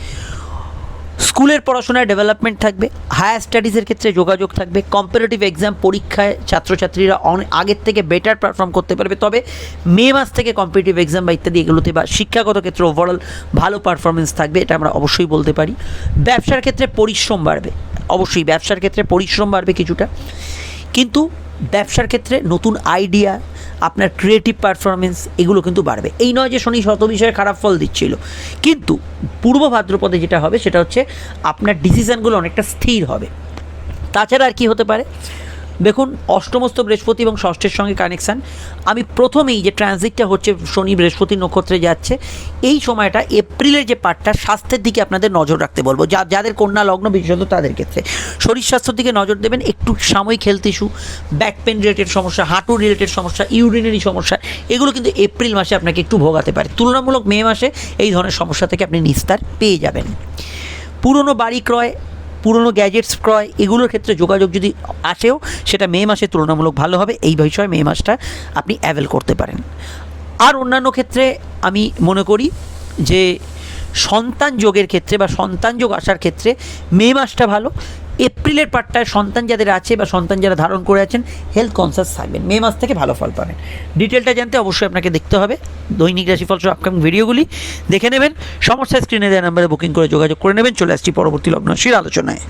স্কুলের পড়াশোনায় ডেভেলপমেন্ট থাকবে। হায়ার স্টাডিজের ক্ষেত্রে যোগাযোগ থাকবে। কম্পারেটিভ এক্সাম পরীক্ষায় ছাত্রছাত্রীরা আগের থেকে বেটার পারফর্ম করতে পারবে। তবে মে মাস থেকে কম্পিটিটিভ এক্সাম বা ইত্যাদি এগুলোতে বা শিক্ষাগত ক্ষেত্রে ওভারঅল ভালো পারফরমেন্স থাকবে, এটা আমরা অবশ্যই বলতে পারি। ব্যবসার ক্ষেত্রে পরিশ্রম বাড়বে, অবশ্যই ব্যবসার ক্ষেত্রে পরিশ্রম বাড়বে কিছুটা, কিন্তু ব্যবসার ক্ষেত্রে নতুন আইডিয়া, আপনার ক্রিয়েটিভ পারফরমেন্স, এগুলো কিন্তু বাড়বে। এই নয় যে শনি শত বিষয়ে খারাপ ফল দিচ্ছিল, কিন্তু পূর্ব ভাদ্রপদে যেটা হবে সেটা হচ্ছে আপনার ডিসিশানগুলো অনেকটা স্থির হবে। তাছাড়া আর কি হতে পারে, দেখুন অষ্টমস্ত বৃহস্পতি এবং ষষ্ঠের সঙ্গে কানেকশান। আমি প্রথমেই যে ট্রানজিটটা হচ্ছে শনি বৃহস্পতি নক্ষত্রে যাচ্ছে, এই সময়টা এপ্রিলের যে পার্টটা স্বাস্থ্যের দিকে আপনাদের নজর রাখতে বলবো। যাদের কন্যা লগ্ন বিশেষত তাদের ক্ষেত্রে শরীর স্বাস্থ্যের দিকে নজর দেবেন। একটু সাময়িক health issue, back pain related সমস্যা, হাঁটু রিলেটেড সমস্যা, ইউরিনারি সমস্যা, এগুলো কিন্তু এপ্রিল মাসে আপনাকে একটু ভোগাতে পারে। তুলনামূলক মে মাসে এই ধরনের সমস্যা থেকে আপনি নিস্তার পেয়ে যাবেন। পুরনো বাড়ি ক্রয়, পুরনো গ্যাজেটস ক্রয়, এগুলোর ক্ষেত্রে যোগাযোগ যদি আসেও সেটা মে মাসে তুলনামূলক ভালো হবে। এই বিষয়ে মে মাসটা আপনি অ্যাভেল করতে পারেন। আর অন্যান্য ক্ষেত্রে আমি মনে করি যে সন্তান যোগের ক্ষেত্রে বা সন্তান যোগ আসার ক্ষেত্রে মে মাসটা ভালো। এপ্রিলের পার্টটায় সন্তান যাদের আছে বা সন্তান যারা ধারণ করে আছেন হেলথ কনসাস থাকবেন, মে মাস থেকে ভালো ফল পাবেন। ডিটেলটা জানতে অবশ্যই আপনাকে দেখতে হবে দৈনিক রাশিফল সহ আপকামিং ভিডিওগুলি দেখে নেবেন। সমস্যা স্ক্রিনে দেওয়া নাম্বারে বুকিং করে যোগাযোগ করে নেবেন। চলে আসছি পরবর্তী লগ্ন রাশির আলোচনায়।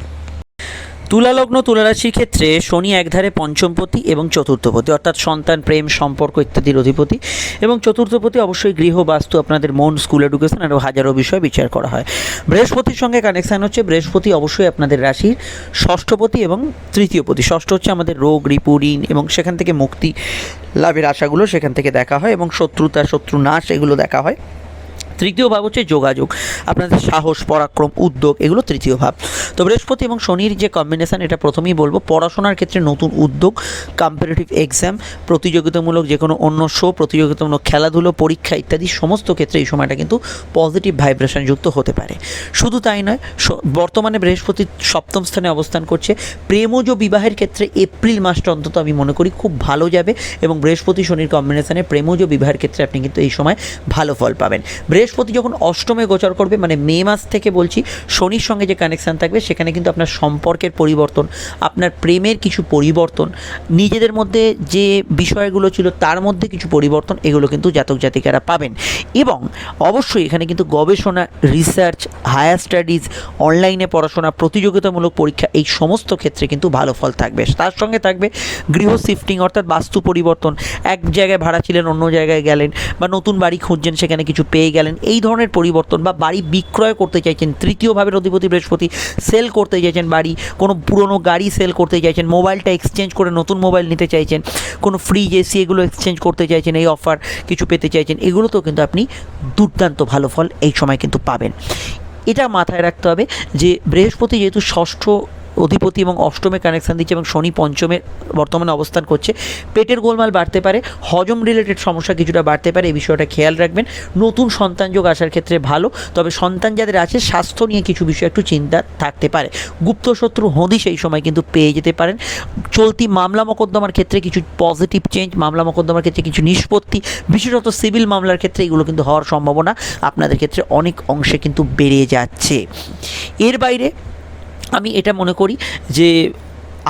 তুলা লগ্ন, তুলা রাশির ক্ষেত্রে শনি একধারে পঞ্চমপতি এবং চতুর্থপতি, অর্থাৎ সন্তান, প্রেম, সম্পর্ক ইত্যাদির অধিপতি, এবং চতুর্থপতি অবশ্যই গৃহ, বাস্তু, আপনাদের মন, স্কুল এডুকেশন আরও হাজারো বিষয় বিচার করা হয়। বৃহস্পতির সঙ্গে কানেকশান হচ্ছে, বৃহস্পতি অবশ্যই আপনাদের রাশির ষষ্ঠপতি এবং তৃতীয়পতি। ষষ্ঠ হচ্ছে আমাদের রোগ, রিপু, ঋণ এবং সেখান থেকে মুক্তি লাভের আশাগুলো সেখান থেকে দেখা হয়, এবং শত্রুতা, শত্রু নাশ এগুলো দেখা হয়। তৃতীয় ভাব হচ্ছে যোগাযোগ, আপনাদের সাহস, পরাক্রম, উদ্যোগ, এগুলো তৃতীয় ভাব। তো বৃহস্পতি এবং শনির যে কম্বিনেশান, এটা প্রথমেই বলবো পড়াশোনার ক্ষেত্রে নতুন উদ্যোগ, কম্পিটিটিভ এক্সাম, প্রতিযোগিতামূলক যে কোনো অন্য শো, প্রতিযোগিতামূলক খেলাধুলো, পরীক্ষা ইত্যাদি সমস্ত ক্ষেত্রে এই সময়টা কিন্তু পজিটিভ ভাইব্রেশন যুক্ত হতে পারে। শুধু তাই নয়, বর্তমানে বৃহস্পতি সপ্তম স্থানে অবস্থান করছে। প্রেমজ বিবাহের ক্ষেত্রে এপ্রিল মাসটা অন্তত আমি মনে করি খুব ভালো যাবে, এবং বৃহস্পতি শনির কম্বিনেশানে প্রেমজ বিবাহের ক্ষেত্রে আপনি কিন্তু এই সময় ভালো ফল পাবেন। বৃহস্পতি যখন অষ্টমে গোচর করবে, মানে মে মাস থেকে বলছি, শনির সঙ্গে যে কানেকশান থাকবে সেখানে কিন্তু আপনার সম্পর্কের পরিবর্তন, আপনার প্রেমের কিছু পরিবর্তন, নিজেদের মধ্যে যে বিষয়গুলো ছিল তার মধ্যে কিছু পরিবর্তন, এগুলো কিন্তু জাতক জাতিকারা পাবেন। এবং অবশ্যই এখানে কিন্তু গবেষণা, রিসার্চ, হায়ার স্টাডিজ, অনলাইনে পড়াশোনা, প্রতিযোগিতামূলক পরীক্ষা, এই সমস্ত ক্ষেত্রে কিন্তু ভালো ফল থাকবে। তার সঙ্গে থাকবে গৃহ শিফটিং, অর্থাৎ বাস্তু পরিবর্তন, এক জায়গায় ভাড়া ছিলেন অন্য জায়গায় গেলেন, বা নতুন বাড়ি খুঁজছেন সেখানে কিছু পেয়ে গেলেন, এই ধরনের পরিবর্তন, বা বাড়ি বিক্রয় করতে চাইছেন, তৃতীয় ভাবের অধিপতি বৃহস্পতি, সেল করতে চাইছেন বাড়ি, কোনো পুরনো গাড়ি সেল করতে চাইছেন, মোবাইলটা এক্সচেঞ্জ করে নতুন মোবাইল নিতে চাইছেন, কোনো ফ্রিজ, এসি এগুলো এক্সচেঞ্জ করতে চাইছেন, এই অফার কিছু পেতে চাইছেন, এগুলোতেও কিন্তু আপনি দুর্দান্ত ভালো ফল এই সময় কিন্তু পাবেন। এটা মাথায় রাখতে হবে যে বৃহস্পতি যেহেতু ষষ্ঠ অধিপতি এবং অষ্টমে কানেকশান দিচ্ছে, এবং শনি পঞ্চমে বর্তমানে অবস্থান করছে, পেটের গোলমাল বাড়তে পারে, হজম রিলেটেড সমস্যা কিছুটা বাড়তে পারে, এই বিষয়টা খেয়াল রাখবেন। নতুন সন্তান যোগ আসার ক্ষেত্রে ভালো, তবে সন্তান যাদের আছে স্বাস্থ্য নিয়ে কিছু বিষয় একটু চিন্তা থাকতে পারে। গুপ্ত শত্রু হদিশ এই সময় কিন্তু পেয়ে যেতে পারেন। চলতি মামলা মোকদ্দমার ক্ষেত্রে কিছু পজিটিভ চেঞ্জ, মামলা মোকদ্দমার ক্ষেত্রে কিছু নিষ্পত্তি, বিশেষত সিভিল মামলার ক্ষেত্রে এগুলো কিন্তু হওয়ার সম্ভাবনা আপনাদের ক্ষেত্রে অনেক অংশে কিন্তু বেড়ে যাচ্ছে। এর বাইরে আমি এটা মনে করি যে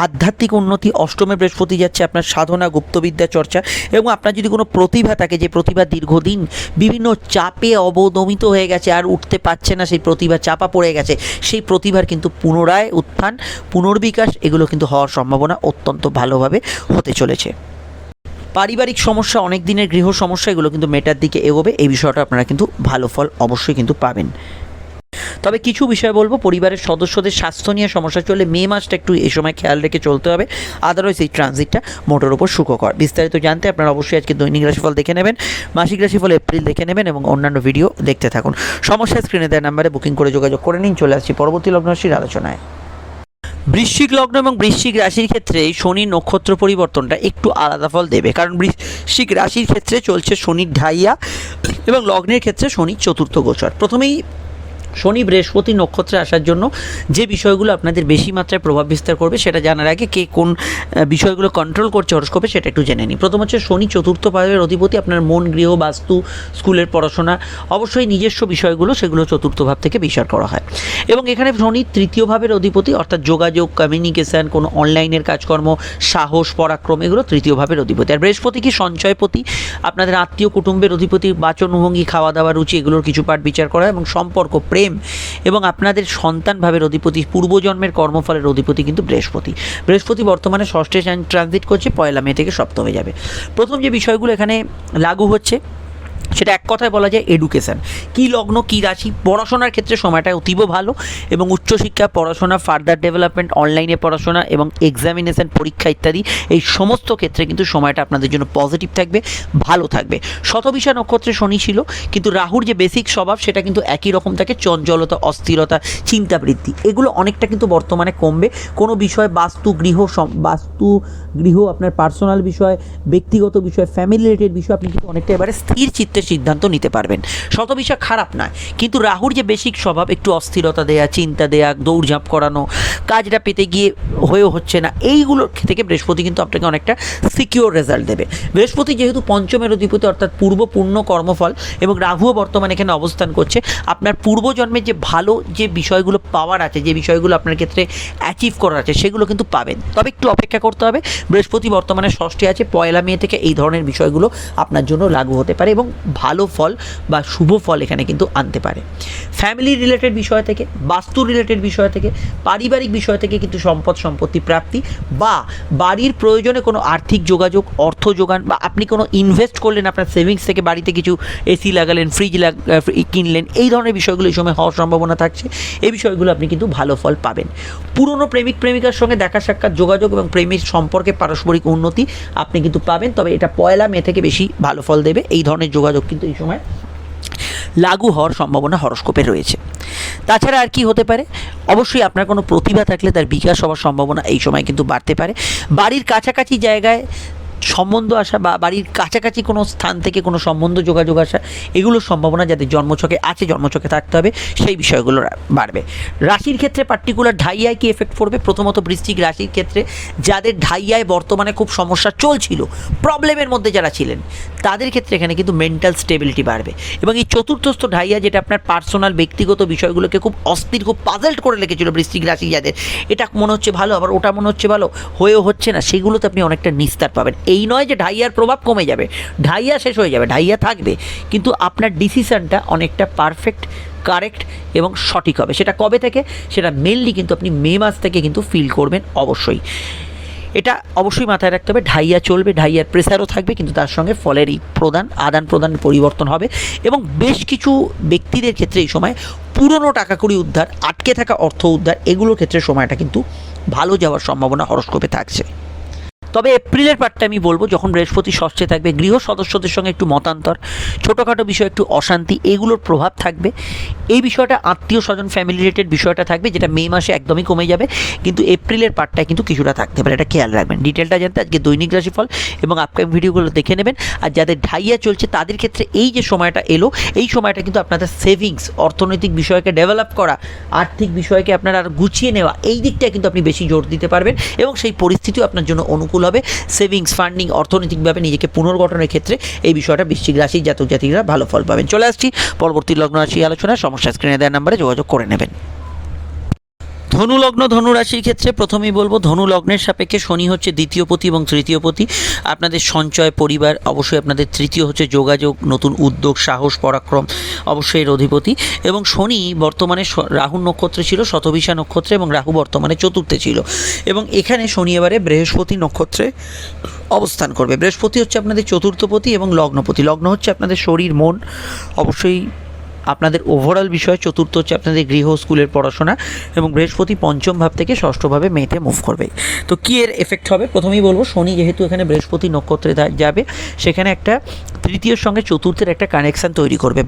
আধ্যাত্মিক উন্নতি, অষ্টমে বৃহস্পতি যাচ্ছে, আপনার সাধনা, গুপ্তবিদ্যা চর্চা, এবং আপনার যদি কোনো প্রতিভা থাকে, যে প্রতিভা দীর্ঘদিন বিভিন্ন চাপে অবদমিত হয়ে গেছে, আর উঠতে পারছে না, সেই প্রতিভা চাপা পড়ে গেছে, সেই প্রতিভার কিন্তু পুনরায় উত্থান, পুনর্বিকাশ, এগুলো কিন্তু হওয়ার সম্ভাবনা অত্যন্ত ভালোভাবে হতে চলেছে। পারিবারিক সমস্যা, অনেক দিনের গৃহ সমস্যা, এগুলো কিন্তু মেটার দিকে এগোবে, এই বিষয়টা আপনারা কিন্তু ভালো ফল অবশ্যই কিন্তু পাবেন। তবে কিছু বিষয় বলবো, পরিবারের সদস্যদের স্বাস্থ্য নিয়ে সমস্যা চললে মে মাসটা একটু এই সময় খেয়াল রেখে চলতে হবে, আদারওয়াইজ এই ট্রানজিটটা মোটের ওপর সুখকর। বিস্তারিত জানতে আপনারা অবশ্যই আজকে দৈনিক রাশিফল দেখে নেবেন, মাসিক রাশিফল এপ্রিল দেখে নেবেন, এবং অন্যান্য ভিডিও দেখতে থাকুন। সমস্যা স্ক্রিনে দেওয়া নাম্বারে বুকিং করে যোগাযোগ করে নিন। চলে আসছি পরবর্তী লগ্ন রাশির আলোচনায়। বৃশ্চিক লগ্ন এবং বৃশ্চিক রাশির ক্ষেত্রে শনির নক্ষত্র পরিবর্তনটা একটু আলাদা ফল দেবে, কারণ বৃশ্চিক রাশির ক্ষেত্রে চলছে শনির ঢাইয়া, এবং লগ্নের ক্ষেত্রে শনির চতুর্থ গোচর। প্রথমেই শনি বৃহস্পতি নক্ষত্রে আসার জন্য যে বিষয়গুলো আপনাদের বেশি মাত্রায় প্রভাব বিস্তার করবে সেটা জানার আগে কে কোন বিষয়গুলো কন্ট্রোল করছে হরস্কোপে সেটা একটু জেনে নিই। প্রথম হচ্ছে শনি চতুর্থ ভাবের অধিপতি, আপনার মন, গৃহ, বাস্তু, স্কুলের পড়াশোনা, অবশ্যই নিজস্ব বিষয়গুলো সেগুলো চতুর্থ ভাব থেকে বিচার করা হয়। এবং এখানে শনি তৃতীয় ভাবের অধিপতি, অর্থাৎ যোগাযোগ, কমিউনিকেশান, কোনো অনলাইনের কাজকর্ম, সাহস, পরাক্রম, এগুলো তৃতীয় ভাবের অধিপতি। আর বৃহস্পতি কি সঞ্চয়পতি, আপনাদের আত্মীয় কুটুম্বের অধিপতি, বাচনভঙ্গি, খাওয়া দাওয়া, রুচি, এগুলোর কিছু পাঠ বিচার করা, এবং সম্পর্ক, প্রেম, এবং আপনাদের সন্তান ভাবের অধিপতি, পূর্বজন্মের কর্মফলের অধিপতি কিন্তু বৃহস্পতি। বৃহস্পতি বর্তমানে ষষ্ঠে ট্রানজিট করছে, 1 মে থেকে সপ্তমে যাবে। প্রথম যে বিষয়গুলো এখানে লাগু হচ্ছে সেটা এক কথায় বলা যায় এডুকেশান। কী লগ্ন কী রাশি, পড়াশোনার ক্ষেত্রে সময়টা অতীব ভালো এবং উচ্চশিক্ষা, পড়াশোনা, ফার্দার ডেভেলপমেন্ট, অনলাইনে পড়াশোনা এবং এক্সামিনেশন, পরীক্ষা ইত্যাদি এই সমস্ত ক্ষেত্রে কিন্তু সময়টা আপনাদের জন্য পজিটিভ থাকবে, ভালো থাকবে। শতবিশা নক্ষত্রে শনি ছিল, কিন্তু রাহুর যে বেসিক স্বভাব সেটা কিন্তু একই রকম থাকে, চঞ্চলতা, অস্থিরতা, চিন্তাবৃত্তি, এগুলো অনেকটা কিন্তু বর্তমানে কমবে। কোনো বিষয় বাস্তু গৃহ আপনার পার্সোনাল বিষয়, ব্যক্তিগত বিষয়, ফ্যামিলি রিলেটেড বিষয় আপনি কিন্তু অনেকটা এবারে স্থির চিত্তে সিদ্ধান্ত নিতে পারবেন। শতবিশা খারাপ নয়, কিন্তু রাহুর যে বেসিক স্বভাব একটু অস্থিরতা দেয়া, চিন্তা দেয়া, দৌড়ঝাঁপ করানো, কাজটা পেতে গিয়ে হয়েও হচ্ছে না, এইগুলোর থেকে বৃহস্পতি কিন্তু আপনাকে অনেকটা সিকিওর রেজাল্ট দেবে। বৃহস্পতি যেহেতু পঞ্চমের অধিপতি অর্থাৎ পূর্ব পূর্ণ কর্মফল, এবং রাহুও বর্তমানে এখানে অবস্থান করছে, আপনার পূর্বজন্মের যে ভালো যে বিষয়গুলো পাওয়ার আছে, যে বিষয়গুলো আপনার ক্ষেত্রে অ্যাচিভ করার আছে, সেগুলো কিন্তু পাবেন। তবে একটু অপেক্ষা করতে হবে। বৃহস্পতি বর্তমানে ষষ্ঠে আছে, 1 মে থেকে এই ধরনের বিষয়গুলো আপনার জন্য লাগু হতে পারে এবং ভালো ফল বা শুভ ফল এখানে কিন্তু আনতে পারে। ফ্যামিলি রিলেটেড বিষয় থেকে, বাস্তু রিলেটেড বিষয় থেকে, পারিবারিক বিষয় থেকে কিন্তু সম্পত্তি প্রাপ্তি বা বাড়ির প্রয়োজনে কোনো আর্থিক যোগাযোগ, অর্থ যোগান, বা আপনি কোনো ইনভেস্ট করলেন আপনার সেভিংস থেকে, বাড়িতে কিছু এসি লাগালেন, ফ্রিজ কিনলেন, এই ধরনের বিষয়গুলো এই সময় হওয়ার সম্ভাবনা থাকছে। এই বিষয়গুলো আপনি কিন্তু ভালো ফল পাবেন। পুরনো প্রেমিক প্রেমিকার সঙ্গে দেখা সাক্ষাৎ, যোগাযোগ এবং প্রেমের সম্পর্কে পারস্পরিক উন্নতি আপনি কিন্তু পাবেন, তবে এটা 1 মে থেকে বেশি ভালো ফল দেবে। এই ধরনের যোগাযোগ কিন্তু এই সময় লাগু হওয়ার সম্ভাবনা হরস্কোপে রয়েছে। তাছাড়া আর কি হতে পারে, অবশ্যই আপনার কোনো প্রতিভা থাকলে তার বিকাশ হওয়ার সম্ভাবনা এই সময় কিন্তু বাড়তে পারে। বাড়ির কাছাকাছি জায়গায় সম্বন্ধ আসা বা বাড়ির কাছাকাছি কোনো স্থান থেকে কোনো সম্বন্ধ যোগাযোগ আসা, এগুলোর সম্ভাবনা যাদের জন্মছকে আছে, জন্মছকে থাকতে হবে, সেই বিষয়গুলো বাড়বে। রাশির ক্ষেত্রে পার্টিকুলার ঢাইয়ায় কি এফেক্ট পড়বে? প্রথমত বৃশ্চিক রাশির ক্ষেত্রে যাদের ঢাইয়ায় বর্তমানে খুব সমস্যা চলছিল, প্রবলেমের মধ্যে যারা ছিলেন, তাদের ক্ষেত্রে এখানে কিন্তু মেন্টাল স্টেবিলিটি বাড়বে। এবং এই চতুর্থস্থ ঢাইয়া, যেটা আপনার পার্সোনাল ব্যক্তিগত বিষয়গুলোকে খুব অস্থির, খুব পাজেল্ট করে রেখেছিল বৃশ্চিক রাশি যাদের, এটা মনে হচ্ছে ভালো, আবার ওটা মনে হচ্ছে ভালো, হয়েও হচ্ছে না, সেগুলোতে আপনি অনেকটা নিস্তার পাবেন। এই নয় যে ঢাইয়ার প্রভাব কমে যাবে, ঢাইয়া শেষ হয়ে যাবে, ঢাইয়া থাকবে, কিন্তু আপনার ডিসিশনটা অনেকটা পারফেক্ট, কারেক্ট এবং সঠিক হবে। সেটা কবে থেকে? সেটা মেনলি কিন্তু আপনি মে মাস থেকে কিন্তু ফিল করবেন অবশ্যই। এটা অবশ্যই মাথায় রাখতে হবে। ঢাইয়া চলবে, ঢাইয়ার প্রেসারও থাকবে, কিন্তু তার সঙ্গে ফলেরই আদান প্রদান পরিবর্তন হবে। এবং বেশ কিছু ব্যক্তিদের ক্ষেত্রে এই সময় পুরনো টাকা কড়ি উদ্ধার, আটকে থাকা অর্থ উদ্ধার, এগুলোর ক্ষেত্রে সময়টা কিন্তু ভালো যাওয়ার সম্ভাবনা হরস্কোপে থাকছে। তবে এপ্রিলের পার্টটা আমি বলবো, যখন বৃহস্পতি ষষ্ঠে থাকবে, গৃহ সদস্যদের সঙ্গে একটু মতান্তর, ছোটোখাটো বিষয় একটু অশান্তি, এগুলোর প্রভাব থাকবে। এই বিষয়টা আত্মীয় স্বজন, ফ্যামিলি রিলেটেড বিষয়টা থাকবে, যেটা মে মাসে একদমই কমে যাবে, কিন্তু এপ্রিলের পার্টটায় কিন্তু কিছুটা থাকতে পারে, এটা খেয়াল রাখবেন। ডিটেলটা জানতে আজকে দৈনিক রাশিফল এবং আপকামিং ভিডিওগুলো দেখে নেবেন। আর যাদের ঢাইয়া চলছে তাদের ক্ষেত্রে এই যে সময়টা এলো, এই সময়টা কিন্তু আপনাদের সেভিংস, অর্থনৈতিক বিষয়কে ডেভেলপ করা, আর্থিক বিষয়কে আপনার আর গুছিয়ে নেওয়া, এই দিকটায় কিন্তু আপনি বেশি জোর দিতে পারবেন এবং সেই পরিস্থিতিও আপনার জন্য অনুকূল হবে। সেভিংস, ফান্ডিং, অর্থনৈতিকভাবে নিজেকে পুনর্গঠনের ক্ষেত্রে এই বিষয়টা বৃশ্চিক রাশির জাতক জাতিকরা ভালো ফল পাবেন। চলে আসছি পরবর্তী লগ্ন রাশি আলোচনায়। সমস্যা স্ক্রিনে দেওয়ার নাম্বারে যোগাযোগ করে নেবেন। ধনু লগ্ন, ধনু রাশির ক্ষেত্রে প্রথমেই বলবো, ধনু লগ্নের সাপেক্ষে শনি হচ্ছে দ্বিতীয়পতি এবং তৃতীয়পতি। আপনাদের সঞ্চয়, পরিবার, অবশ্যই আপনাদের তৃতীয় হচ্ছে যোগাযোগ, নতুন উদ্যোগ, সাহস, পরাক্রম, অবশ্যই এর অধিপতি। এবং শনি বর্তমানে রাহুর নক্ষত্রে ছিল, শতবিশা নক্ষত্রে, এবং রাহু বর্তমানে চতুর্থে ছিল। এবং এখানে শনি এবারে বৃহস্পতি নক্ষত্রে অবস্থান করবে। বৃহস্পতি হচ্ছে আপনাদের চতুর্থপতি এবং লগ্নপতি। লগ্ন হচ্ছে আপনাদের শরীর, মন, অবশ্যই আপনাদের ওভারঅল বিষয়। চতুর্থ হচ্ছে আপনাদের গৃহ, স্কুলের পড়াশোনা, এবং বৃহস্পতি পঞ্চম ভাব থেকে ষষ্ঠভাবে মেতে মুভ করবে। তো কী এর এফেক্ট হবে? প্রথমেই বলবো, শনি যেহেতু এখানে বৃহস্পতি নক্ষত্রে যাবে, সেখানে একটা তৃতীয়র সঙ্গে চতুর্থের একটা কানেকশান তৈরি করবে।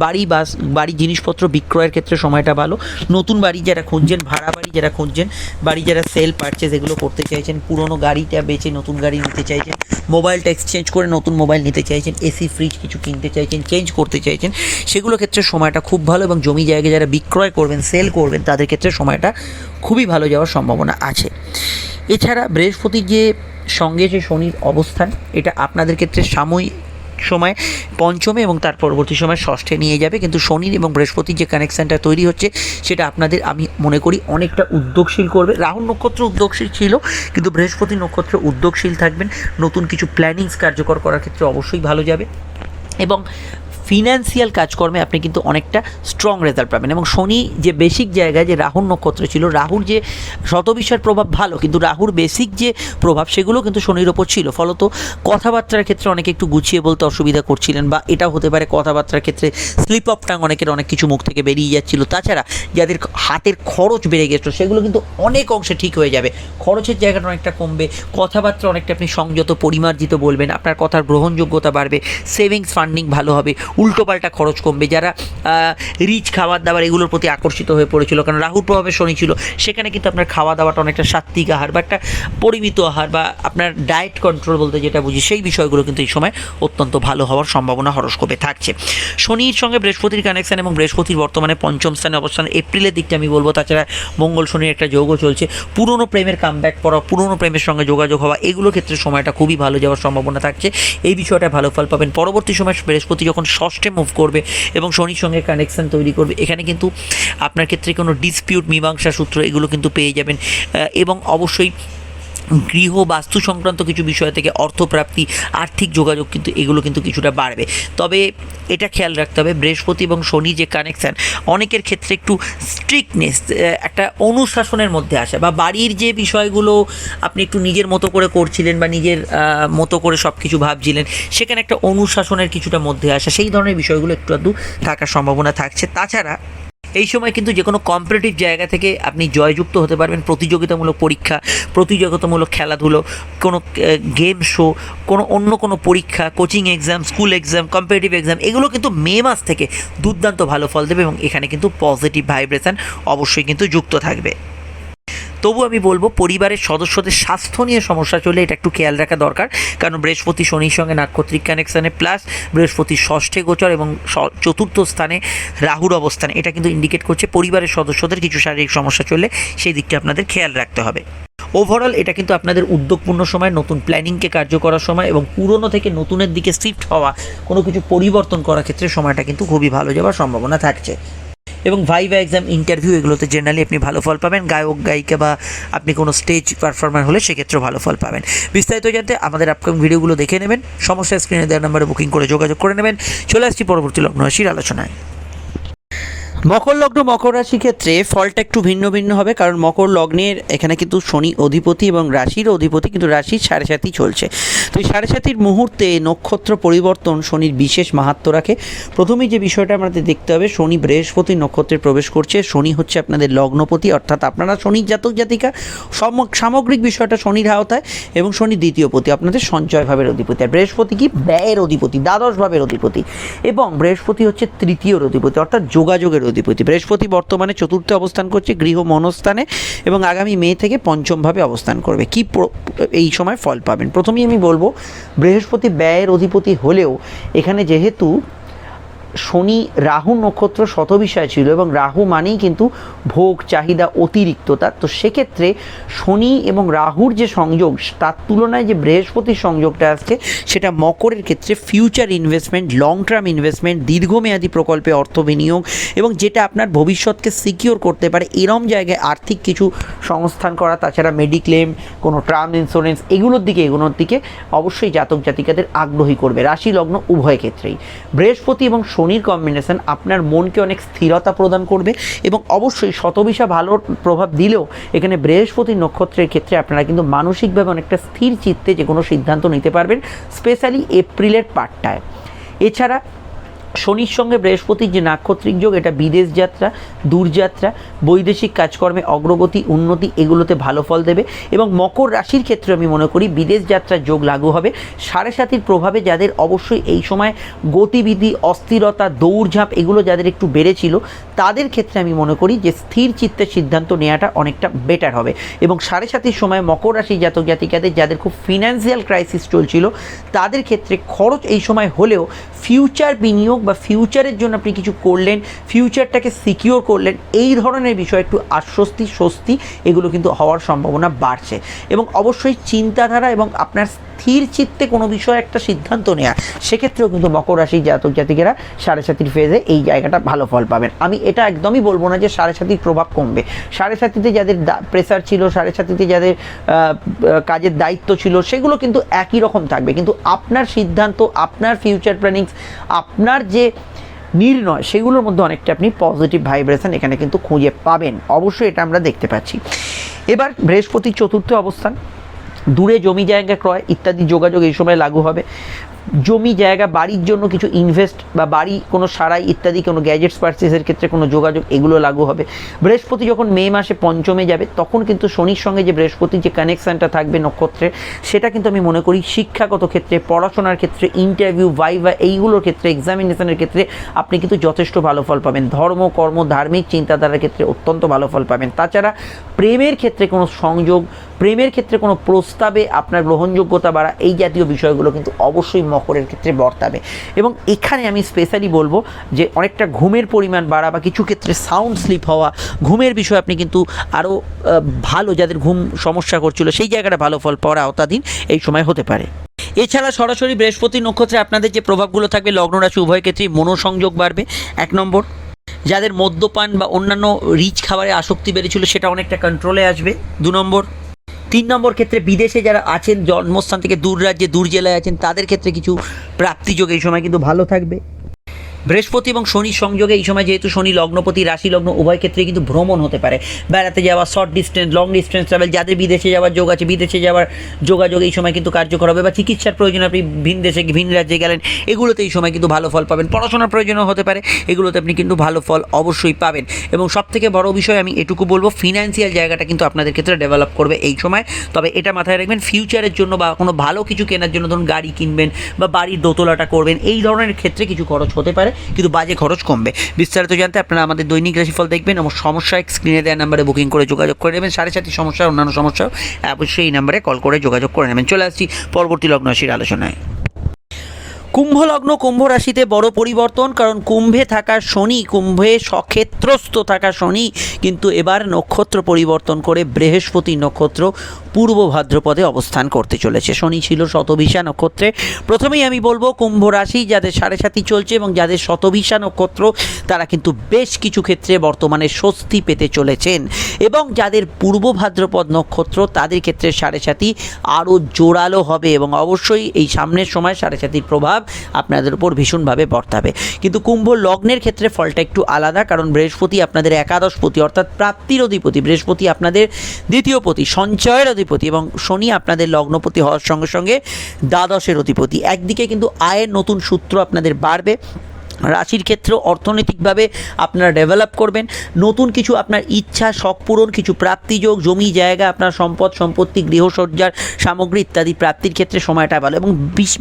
বাড়ি জিনিসপত্র বিক্রয়ের ক্ষেত্রে সময়টা ভালো। নতুন বাড়ি যারা খুঁজছেন, ভাড়া বাড়ি যারা খুঁজছেন, বাড়ি যারা সেল পারচেজ এগুলো করতে চাইছেন, পুরনো গাড়িটা বেচে নতুন গাড়ি নিতে চাইছেন, মোবাইলটা এক্সচেঞ্জ করে নতুন মোবাইল নিতে চাইছেন, এসি ফ্রিজ কিছু কিনতে চাইছেন, চেঞ্জ করতে চাইছেন, সেগুলো ক্ষেত্রে সময়টা খুব ভালো। এবং জমি জায়গা যারা বিক্রয় করবেন, সেল করবেন, তাদের ক্ষেত্রে সময়টা খুবই ভালো যাওয়ার সম্ভাবনা আছে। এছাড়া বৃহস্পতির যে সঙ্গে যে শনির অবস্থান, এটা আপনাদের ক্ষেত্রে সাময়িক সময় পঞ্চমে এবং তার পরবর্তী সময় ষষ্ঠে নিয়ে যাবে, কিন্তু শনির এবং বৃহস্পতির যে কানেকশানটা তৈরি হচ্ছে, সেটা আপনাদের, আমি মনে করি, অনেকটা উদ্যোগশীল করবে। রাহুর নক্ষত্র উদ্যোগশীল ছিল, কিন্তু বৃহস্পতি নক্ষত্র উদ্যোগশীল থাকবেন। নতুন কিছু প্ল্যানিংস কার্যকর করার ক্ষেত্রে অবশ্যই ভালো যাবে। এবং ফিনান্সিয়াল কাজকর্মে আপনি কিন্তু অনেকটা স্ট্রং রেজাল্ট পাবেন। এবং শনি যে বেসিক জায়গায় যে রাহুর নক্ষত্র ছিল, রাহুর যে শতবিশার প্রভাব ভালো, কিন্তু রাহুর বেসিক যে প্রভাব সেগুলো কিন্তু শনির ওপর ছিল। ফলত কথাবার্তার ক্ষেত্রে অনেকে একটু গুছিয়ে বলতে অসুবিধা করছিলেন, বা এটাও হতে পারে কথাবার্তার ক্ষেত্রে স্লিপ অফ টাং অনেকের অনেক কিছু মুখ থেকে বেরিয়ে যাচ্ছিল। তাছাড়া যাদের হাতের খরচ বেড়ে গেছিলো সেগুলো কিন্তু অনেক অংশে ঠিক হয়ে যাবে, খরচের জায়গাটা অনেকটা কমবে, কথাবার্তা অনেকটা আপনি সংযত পরিমার্জিত বলবেন, আপনার কথার গ্রহণযোগ্যতা বাড়বে, সেভিংস ফান্ডিং ভালো হবে, উল্টোপাল্টা খরচ কমবে। যারা রিচ খাবার দাবার এগুলোর প্রতি আকর্ষিত হয়ে পড়েছিল, কারণ রাহুর প্রভাবে শনি ছিল, সেখানে কিন্তু আপনার খাওয়া দাওয়াটা অনেকটা সাত্ত্বিক আহার বা একটা পরিমিত আহার বা আপনার ডায়েট কন্ট্রোল বলতে যেটা বুঝি, সেই বিষয়গুলো কিন্তু এই সময় অত্যন্ত ভালো হওয়ার সম্ভাবনা হরস্কোপে থাকছে। শনির সঙ্গে বৃহস্পতির কানেকশন এবং বৃহস্পতির বর্তমানে পঞ্চম স্থানে অবস্থান, এপ্রিলের দিকটা আমি বলবো। তাছাড়া মঙ্গল শনির একটা যোগও চলছে, পুরনো প্রেমের কামব্যাক করা, পুরনো প্রেমের সঙ্গে যোগাযোগ হওয়া, এগুলো ক্ষেত্রে সময়টা খুবই ভালো যাওয়ার সম্ভাবনা থাকছে। এই বিষয়টা ভালো ফল পাবেন। পরবর্তী সময় বৃহস্পতি যখন ষষ্ঠে মুভ করবে এবং শনির সঙ্গে কানেকশন তৈরি করবে, এখানে কিন্তু আপনার ক্ষেত্রে কোনো ডিসপিউট, মীমাংসা সূত্র এগুলো কিন্তু পেয়ে যাবেন। এবং অবশ্যই গৃহ বাস্তু সংক্রান্ত কিছু বিষয় থেকে অর্থপ্রাপ্তি, আর্থিক যোগাযোগ কিন্তু এগুলো কিন্তু কিছুটা বাড়বে। তবে এটা খেয়াল রাখতে হবে, বৃহস্পতি এবং শনি যে কানেকশান অনেকের ক্ষেত্রে একটু স্ট্রিক্টনেস, একটা অনুশাসনের মধ্যে আসা, বা বাড়ির যে বিষয়গুলো আপনি একটু নিজের মতো করে করছিলেন বা নিজের মতো করে সব কিছু ভাবছিলেন, সেখানে একটা অনুশাসনের কিছুটা মধ্যে আসা, সেই ধরনের বিষয়গুলো একটু আধটু থাকার সম্ভাবনা থাকছে। তাছাড়া এই সময় কিন্তু যে কোনো কম্পিটিটিভ জায়গা থেকে আপনি জয়যুক্ত হতে পারবেন। প্রতিযোগিতামূলক পরীক্ষা, প্রতিযোগিতামূলক খেলাধুলো, কোনো গেম শো, অন্য কোনো পরীক্ষা, coaching exam, school exam, competitive exam, এগুলো কিন্তু মে মাস থেকে দুর্দান্ত ভালো ফল দেবে এবং এখানে কিন্তু পজিটিভ ভাইব্রেশন অবশ্যই কিন্তু যুক্ত থাকবে। তবু আমি বলবো পরিবারের সদস্যদের স্বাস্থ্য নিয়ে সমস্যা চলে এটা একটু খেয়াল রাখা দরকার, কারণ বৃহস্পতি শনির সঙ্গে নাক্ষত্রিক কানেকশানে, প্লাস বৃহস্পতি ষষ্ঠে গোচর এবং চতুর্থ স্থানে রাহুর অবস্থানে, এটা কিন্তু ইন্ডিকেট করছে পরিবারের সদস্যদের কিছু শারীরিক সমস্যা চললে সেই দিকটা আপনাদের খেয়াল রাখতে হবে। ওভারঅল এটা কিন্তু আপনাদের উদ্যোগপূর্ণ সময়, নতুন প্ল্যানিংকে কার্য করার সময় এবং পুরনো থেকে নতুনের দিকে শিফট হওয়া, কোনো কিছু পরিবর্তন করার ক্ষেত্রে সময়টা কিন্তু খুবই ভালো যাওয়ার সম্ভাবনা থাকছে। এবং ভাইভা এক্সাম, ইন্টারভিউ, এগুলোতে জেনারেলি আপনি ভালো ফল পাবেন। গায়ক গায়িকা বা আপনি কোনো স্টেজ পারফর্মার হলে সেক্ষেত্রেও ভালো ফল পাবেন। বিস্তারিত জানতে আমাদের আপকামিং ভিডিওগুলো দেখে নেবেন, সমস্যা স্ক্রিনে দেওয়ার নাম্বারে বুকিং করে যোগাযোগ করে নেবেন। চলে আসছি পরবর্তী লগ্ন রাশির আলোচনায়। মকর লগ্ন, মকর রাশি ক্ষেত্রে ফলটা একটু ভিন্ন ভিন্ন হবে, কারণ মকর লগ্নের এখানে কিন্তু শনি অধিপতি এবং রাশির অধিপতি, কিন্তু রাশির 7.5 চলছে। তো এই 7.5 মুহূর্তে নক্ষত্র পরিবর্তন শনির বিশেষ মাহাত্ম্য রাখে। প্রথমেই যে বিষয়টা আমাদের দেখতে হবে, শনি বৃহস্পতি নক্ষত্রে প্রবেশ করছে। শনি হচ্ছে আপনাদের লগ্নপতি, অর্থাৎ আপনারা শনির জাতক জাতিকা, সামগ্রিক বিষয়টা শনির আওতায়, এবং শনি দ্বিতীয় পতি, আপনাদের সঞ্চয় ভাবের অধিপতি। আর বৃহস্পতি কি ব্যয়ের অধিপতি, দ্বাদশ ভাবের অধিপতি, এবং বৃহস্পতি হচ্ছে তৃতীয় অধিপতি, অর্থাৎ যোগাযোগের অধিপতি। বৃহস্পতি বর্তমানে চতুর্থে অবস্থান করছে গৃহ মনস্থানে এবং আগামী মে থেকে পঞ্চম ভাবে অবস্থান করবে। কি এই সময় ফল পাবেন? প্রথমেই আমি বলবো বৃহস্পতি ব্যয়ের অধিপতি হলেও এখানে যেহেতু শনি রাহু নক্ষত্র শতবিষয় ছিল এবং রাহু মানেই কিন্তু ভোগ, চাহিদা, অতিরিক্ততা, তো সেক্ষেত্রে শনি এবং রাহুর যে সংযোগ তার তুলনায় যে বৃহস্পতির সংযোগটা আসছে সেটা মকরের ক্ষেত্রে future investment, long term investment, দীর্ঘমেয়াদী প্রকল্পে অর্থ বিনিয়োগ এবং যেটা আপনার ভবিষ্যৎকে সিকিওর করতে পারে এরম জায়গায় আর্থিক কিছু সংস্থান করা, তাছাড়া মেডিক্লেম, কোনো টার্ম ইন্স্যুরেন্স, এগুলোর এগোনোর দিকে অবশ্যই জাতক জাতিকাদের আগ্রহী করবে। রাশি লগ্ন উভয় ক্ষেত্রেই বৃহস্পতি এবং শনির কম্বিনেশন আপনার মনকে অনেক স্থিরতা প্রদান করবে এবং অবশ্যই শতবিশা ভালো প্রভাব দিলেও এখানে বৃহস্পতি নক্ষত্রের ক্ষেত্রে আপনারা কিন্তু মানসিকভাবে অনেকটা স্থির চিত্তে যে কোনো সিদ্ধান্ত নিতে পারবেন, স্পেশালি এপ্রিলের পার্টটায়। এছাড়া শনির সঙ্গে বৃহস্পতির যে নাক্ষত্রিক যোগ, এটা বিদেশ যাত্রা, দূরযাত্রা, বৈদেশিক কাজকর্মে অগ্রগতি, উন্নতি, এগুলোতে ভালো ফল দেবে। এবং মকর রাশির ক্ষেত্রে আমি মনে করি বিদেশ যাত্রার যোগ লাগু হবে। 7.5 প্রভাবে যাদের অবশ্যই এই সময় গতিবিধি, অস্থিরতা, দৌড়ঝাঁপ এগুলো যাদের একটু বেড়েছিল তাদের ক্ষেত্রে আমি মনে করি যে স্থির চিত্তের সিদ্ধান্ত নেওয়াটা অনেকটা বেটার হবে। এবং 7.5 সময় মকর রাশি জাতক জাতিকাদের যাদের খুব ফিনান্সিয়াল ক্রাইসিস চলছিল তাদের ক্ষেত্রে খরচ এই সময় হলেও ফিউচার বিনিয়োগ বা ফিউচারের জন্য আপনি কিছু করলেন, ফিউচারটাকে সিকিওর করলেন, এই ধরনের বিষয় একটু আশ্বস্তি, স্বস্তি, এগুলো কিন্তু হওয়ার সম্ভাবনা বাড়ছে। এবং অবশ্যই চিন্তাধারা এবং আপনার স্থির চিত্তে কোনো বিষয়ে একটা সিদ্ধান্ত নেওয়া, সেক্ষেত্রেও কিন্তু মকর রাশির জাতক জাতিকেরা 7.5 ফেজে এই জায়গাটা ভালো ফল পাবেন। আমি এটা একদমই বলবো না যে 7.5 প্রভাব কমবে। 7.5 যাদের প্রেসার ছিল, 7.5 যাদের কাজের দায়িত্ব ছিল, সেগুলো কিন্তু একই রকম থাকবে, কিন্তু আপনার সিদ্ধান্ত, আপনার ফিউচার প্ল্যানিংস, আপনার যে নির্ণয় সেগুলোর মধ্যে অনেকটা আপনি পজিটিভ ভাইব্রেশন এখানে কিন্তু খুঁজে পাবেন, অবশ্যই এটা আমরা দেখতে পাচ্ছি। এবার বৃহস্পতির চতুর্থ অবস্থান, দূরে জমি জায়গা ক্রয় ইত্যাদি যোগাযোগ এই সময় লাগু হবে। জমি জায়গা বাড়ির জন্য কিছু ইনভেস্ট বা বাড়ি কোনো সারাই ইত্যাদি কোনো গ্যাজেটস পারচেসের ক্ষেত্রে কোনো যোগাযোগ এগুলো লাগু হবে। বৃহস্পতি যখন মে মাসে পঞ্চমে যাবে তখন কিন্তু শনির সঙ্গে যে বৃহস্পতির যে কানেকশানটা থাকবে নক্ষত্রে, সেটা কিন্তু আমি মনে করি শিক্ষাগত ক্ষেত্রে, পড়াশোনার ক্ষেত্রে, ইন্টারভিউ, ভাইভা এইগুলোর ক্ষেত্রে, এক্সামিনেশনের ক্ষেত্রে আপনি কিন্তু যথেষ্ট ভালো ফল পাবেন। ধর্ম, কর্ম, ধার্মিক চিন্তাধারার ক্ষেত্রে অত্যন্ত ভালো ফল পাবেন। তাছাড়া প্রেমের ক্ষেত্রে কোনো সংযোগ, প্রেমের ক্ষেত্রে কোনো প্রস্তাবে আপনার গ্রহণযোগ্যতা বাড়া, এই জাতীয় বিষয়গুলো কিন্তু অবশ্যই মকরের ক্ষেত্রে বর্তাবে। এবং এখানে আমি স্পেশালি বলবো যে অনেকটা ঘুমের পরিমাণ বাড়া বা কিছু ক্ষেত্রে সাউন্ড স্লিপ হওয়া, ঘুমের বিষয়ে আপনি কিন্তু আরও ভালো, যাদের ঘুম সমস্যা করছিল সেই জায়গাটা ভালো ফল পাওয়ার আওতাধীন এই সময় হতে পারে। এছাড়া সরাসরি বৃহস্পতি নক্ষত্রে আপনাদের যে প্রভাবগুলো থাকবে লগ্ন রাশি উভয় ক্ষেত্রেই মনোসংযোগ বাড়বে 1 নম্বর। যাদের মদ্যপান বা অন্যান্য রিচ খাবারে আসক্তি বেড়েছিল সেটা অনেকটা কন্ট্রোলে আসবে 2 নম্বর। 3 নম্বর ক্ষেত্রে বিদেশে যারা আছেন, জন্মস্থান থেকে দূর রাজ্যে, দূর জেলায় আছেন, তাদের ক্ষেত্রে কিছু প্রাপ্তিযোগ এই সময় কিন্তু ভালো থাকবে। বৃহস্পতি এবং শনির সংযোগে এই সময় যেহেতু শনি লগ্নপতি, রাশি লগ্ন উভয় ক্ষেত্রে কিন্তু ভ্রমণ হতে পারে, বেড়াতে যাওয়া, short distance, long distance travel, যাদের বিদেশে যাওয়ার যোগ আছে বিদেশে যাওয়ার যোগাযোগ এই সময় কিন্তু কার্যকর হবে, বা চিকিৎসার প্রয়োজন আপনি ভিন দেশে ভিন রাজ্যে গেলেন, এগুলোতে এই সময় কিন্তু ভালো ফল পাবেন। পড়াশোনার প্রয়োজনও হতে পারে, এগুলোতে আপনি কিন্তু ভালো ফল অবশ্যই পাবেন। এবং সবথেকে বড় বিষয় আমি এটুকু বলবো, ফিনান্সিয়াল জায়গাটা কিন্তু আপনাদের ক্ষেত্রে ডেভেলপ করবে এই সময়। তবে এটা মাথায় রাখবেন, ফিউচারের জন্য বা কোনো ভালো কিছু কেনার জন্য, ধরুন গাড়ি কিনবেন বা বাড়ির দোতলাটা করবেন, এই ধরনের ক্ষেত্রে কিছু খরচ হতে পারে, কিন্তু বাজে খরচ কমবে। বিস্তারিত জানতে আপনারা আমাদের দৈনিক রাশিফল দেখবেন এবং সমস্যায় স্ক্রিনে দেওয়া নাম্বারে বুকিং করে যোগাযোগ করে নেবেন। 7.5 সমস্যা, অন্যান্য সমস্যাও অবশ্যই এই নাম্বারে কল করে যোগাযোগ করে নেবেন। চলে আসছি পরবর্তী লগ্ন রাশির আলোচনায়। কুম্ভ লগ্ন, কুম্ভ রাশিতে বড় পরিবর্তন, কারণ কুম্ভে থাকা শনি, কুম্ভে সক্ষেত্রস্থ থাকা শনি কিন্তু এবার নক্ষত্র পরিবর্তন করে বৃহস্পতি নক্ষত্র পূর্ব ভাদ্রপদে অবস্থান করতে চলেছে। শনি ছিল শতভিষা নক্ষত্রে। প্রথমেই আমি বলবো কুম্ভ রাশি যাদের 7.5 চলছে এবং যাদের শতভিষা নক্ষত্র, তারা কিন্তু বেশ কিছু ক্ষেত্রে বর্তমানে স্বস্তি পেতে চলেছেন, এবং যাদের পূর্ব ভাদ্রপদ নক্ষত্র তাদের ক্ষেত্রে 7.5 আরও জোরালো হবে, এবং অবশ্যই এই সামনের সময় 7.5 প্রভাব আপনাদের উপর ভীষণভাবে বর্তাবে। কিন্তু কুম্ভ লগ্নের ক্ষেত্রে ফলটা একটু আলাদা, কারণ বৃহস্পতি আপনাদের একাদশপতি অর্থাৎ প্রাপ্তির অধিপতি, বৃহস্পতি আপনাদের দ্বিতীয়পতি, সঞ্চয়ের অধিপতি, এবং শনি আপনাদের লগ্নপতি হওয়ার সঙ্গে সঙ্গে দ্বাদশের অধিপতি। একদিকে কিন্তু আয়ের নতুন সূত্র আপনাদের বাড়বে, রাশির ক্ষেত্রে অর্থনৈতিকভাবে আপনারা ডেভেলপ করবেন, নতুন কিছু আপনার ইচ্ছা শখ পূরণ, কিছু প্রাপ্তিযোগ, জমি জায়গা, আপনার সম্পদ সম্পত্তি, গৃহসজ্জার সামগ্রী ইত্যাদি প্রাপ্তির ক্ষেত্রে সময়টা ভালো। এবং